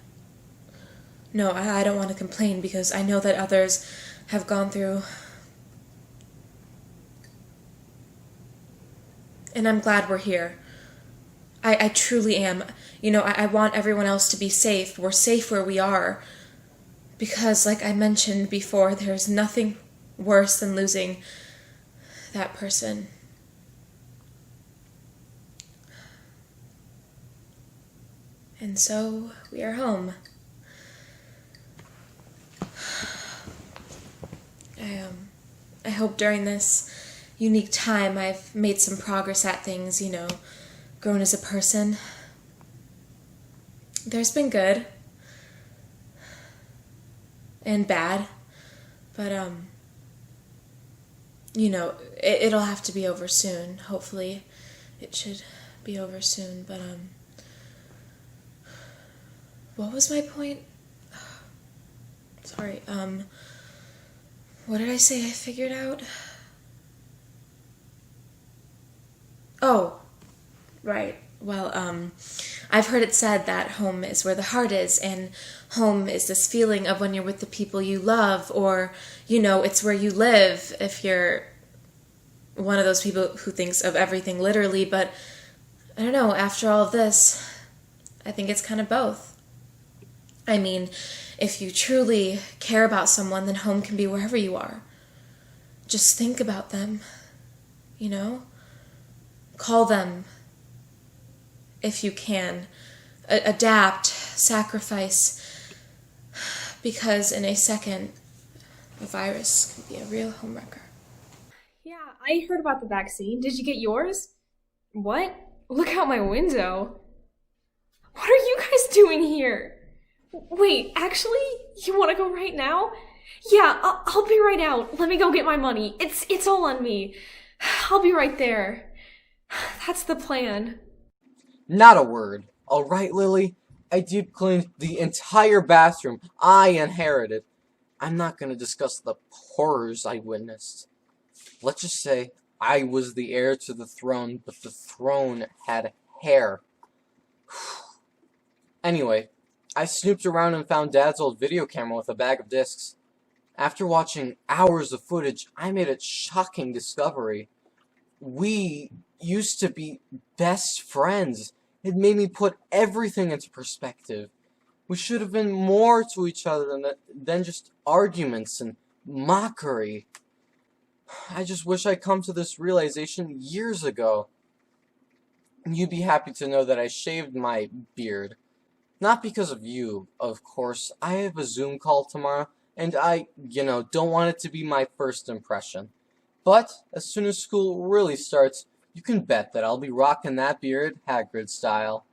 No, I don't want to complain because I know that others have gone through. And I'm glad we're here. I truly am. You know, I want everyone else to be safe. We're safe where we are. Because, like I mentioned before, there's nothing worse than losing that person. And so, we are home. I hope during this unique time I've made some progress at things, you know, grown as a person. There's been good and bad, but, you know, it'll have to be over soon. Hopefully it should be over soon, but, what was my point? Sorry, what did I say I figured out? Oh, right. Well, I've heard it said that home is where the heart is, and home is this feeling of when you're with the people you love, or, you know, it's where you live if you're one of those people who thinks of everything literally, but I don't know, after all of this, I think it's kind of both. I mean, if you truly care about someone, then home can be wherever you are. Just think about them, you know? Call them if you can. Adapt, sacrifice, because in a second, a virus can be a real homewrecker. Yeah, I heard about the vaccine. Did you get yours? What? Look out my window. What are you guys doing here? Wait, actually? You want to go right now? Yeah, I'll be right out. Let me go get my money. It's all on me. I'll be right there. That's the plan. Not a word. Alright, Lily? I deep cleaned the entire bathroom I inherited. I'm not gonna discuss the horrors I witnessed. Let's just say I was the heir to the throne, but the throne had hair. Anyway, I snooped around and found Dad's old video camera with a bag of discs. After watching hours of footage, I made a shocking discovery. We used to be best friends. It made me put everything into perspective. We should have been more to each other than just arguments and mockery. I just wish I'd come to this realization years ago. You'd be happy to know that I shaved my beard. Not because of you, of course. I have a Zoom call tomorrow, and I, don't want it to be my first impression. But as soon as school really starts, you can bet that I'll be rocking that beard Hagrid style.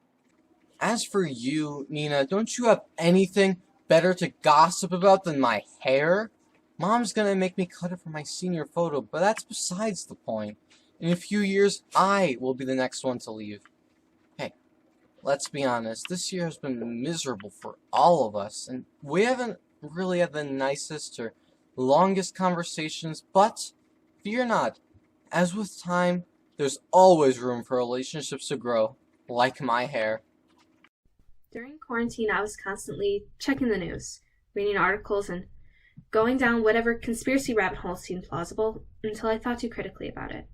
As for you, Nina, don't you have anything better to gossip about than my hair? Mom's gonna make me cut it for my senior photo, but that's besides the point. In a few years, I will be the next one to leave. Hey, let's be honest, this year has been miserable for all of us, and we haven't really had the nicest or longest conversations, but fear not. As with time, there's always room for relationships to grow, like my hair. During quarantine, I was constantly checking the news, reading articles, and going down whatever conspiracy rabbit hole seemed plausible until I thought too critically about it.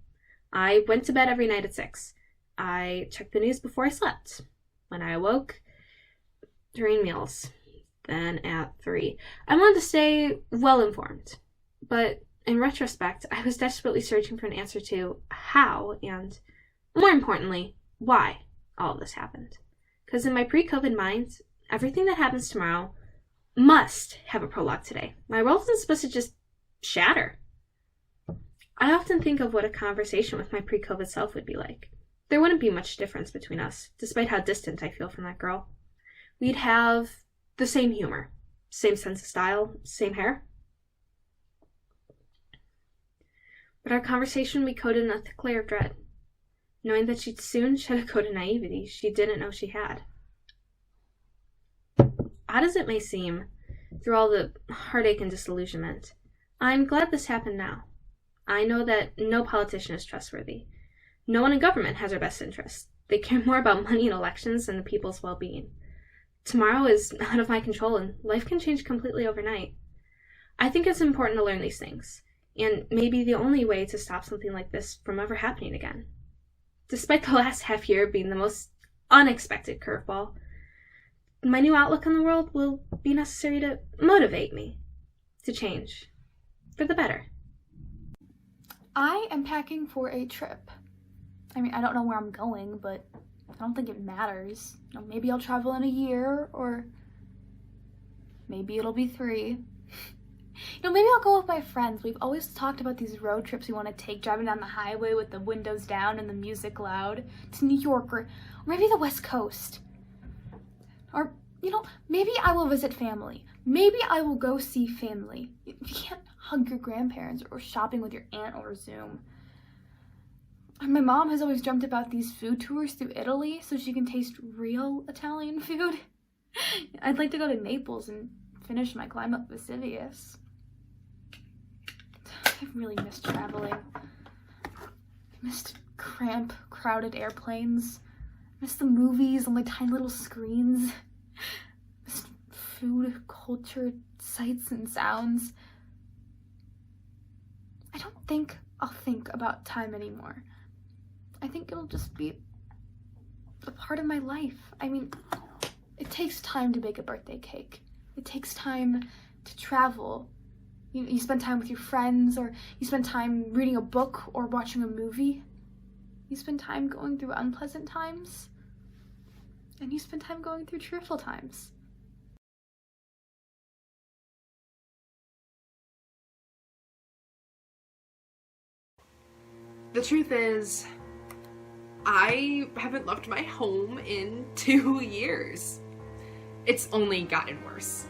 I went to bed every night at 6. I checked the news before I slept. When I awoke, during meals, then at 3. I wanted to stay well informed, but in retrospect, I was desperately searching for an answer to how and, more importantly, why all of this happened. Because in my pre-COVID mind, everything that happens tomorrow must have a prologue today. My world isn't supposed to just shatter. I often think of what a conversation with my pre-COVID self would be like. There wouldn't be much difference between us, despite how distant I feel from that girl. We'd have the same humor, same sense of style, same hair. But our conversation would be coated in a thick layer of dread, knowing that she'd soon shed a coat of naivety she didn't know she had. Odd as it may seem, through all the heartache and disillusionment, I'm glad this happened now. I know that no politician is trustworthy. No one in government has our best interests. They care more about money and elections than the people's well-being. Tomorrow is out of my control, and life can change completely overnight. I think it's important to learn these things, and maybe the only way to stop something like this from ever happening again. Despite the last half year being the most unexpected curveball, my new outlook on the world will be necessary to motivate me to change for the better. I am packing for a trip. I mean, I don't know where I'm going, but I don't think it matters. Maybe I'll travel in a year, or maybe it'll be 3. Maybe I'll go with my friends. We've always talked about these road trips we want to take, driving down the highway with the windows down and the music loud, to New York, or maybe the West Coast. Or, maybe I will visit family. Maybe I will go see family. You can't hug your grandparents or shopping with your aunt over Zoom. And my mom has always dreamt about these food tours through Italy so she can taste real Italian food. I'd like to go to Naples and finish my climb up Vesuvius. I really missed traveling. I missed cramped, crowded airplanes. I missed the movies on my tiny little screens. I missed food, culture, sights, and sounds. I don't think I'll think about time anymore. I think it'll just be a part of my life. I mean, it takes time to bake a birthday cake. It takes time to travel. You spend time with your friends, or you spend time reading a book or watching a movie. You spend time going through unpleasant times, and you spend time going through cheerful times. The truth is, I haven't left my home in 2 years. It's only gotten worse.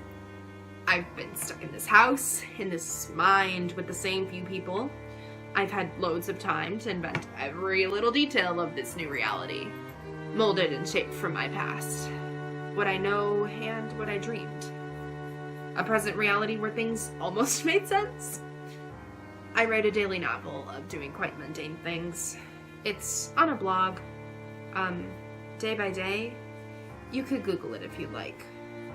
I've been stuck in this house, in this mind, with the same few people. I've had loads of time to invent every little detail of this new reality, molded and shaped from my past. What I know and what I dreamed. A present reality where things almost made sense. I write a daily novel of doing quite mundane things. It's on a blog, day by day. You could Google it if you'd like.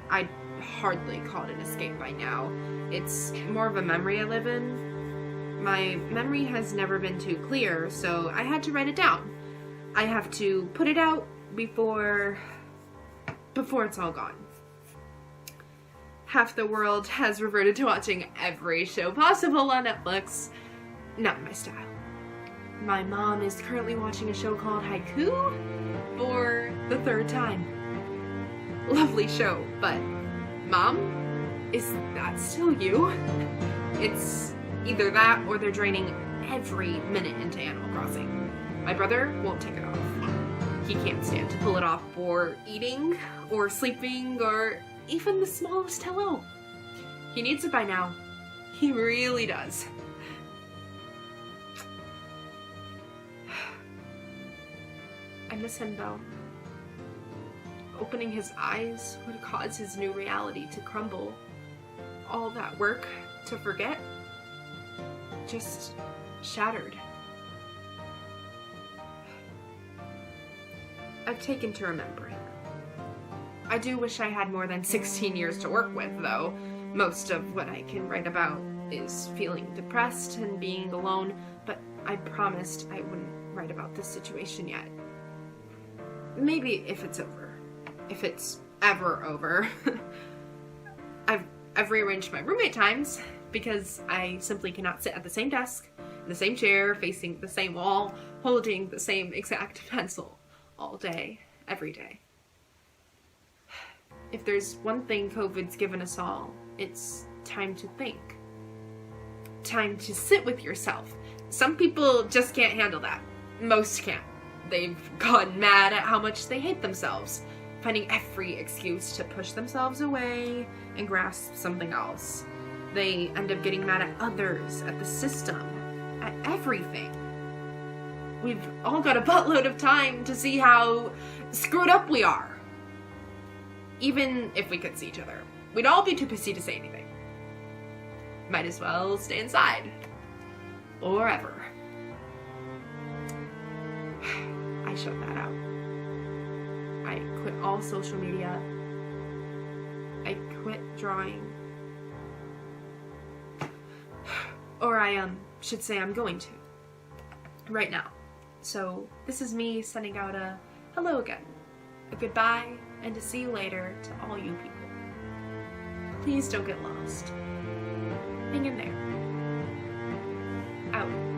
I'd hardly call it an escape by now. It's more of a memory I live in. My memory has never been too clear, so I had to write it down. I have to put it out before it's all gone. Half the world has reverted to watching every show possible on Netflix. Not my style. My mom is currently watching a show called Haiku for the 3rd time. lovely show, but Mom? Is that still you? It's either that or they're draining every minute into Animal Crossing. My brother won't take it off. He can't stand to pull it off for eating, or sleeping, or even the smallest hello. He needs it by now. He really does. I miss him though. Opening his eyes would cause his new reality to crumble. All that work to forget just shattered. I've taken to remembering. I do wish I had more than 16 years to work with, though. Most of what I can write about is feeling depressed and being alone, but I promised I wouldn't write about this situation yet. Maybe if it's over. If it's ever over. I've rearranged my roommate times because I simply cannot sit at the same desk, in the same chair, facing the same wall, holding the same exact pencil all day, every day. If there's one thing COVID's given us all, it's time to think. Time to sit with yourself. Some people just can't handle that. Most can't. They've gotten mad at how much they hate themselves, finding every excuse to push themselves away and grasp something else. They end up getting mad at others, at the system, at everything. We've all got a buttload of time to see how screwed up we are. Even if we could see each other, we'd all be too pissy to say anything. Might as well stay inside. Or ever. I shut that out. I quit all social media. I quit drawing. Or I should say I'm going to. Right now. So this is me sending out a hello again, a goodbye, and to see you later to all you people. Please don't get lost. Hang in there. Out.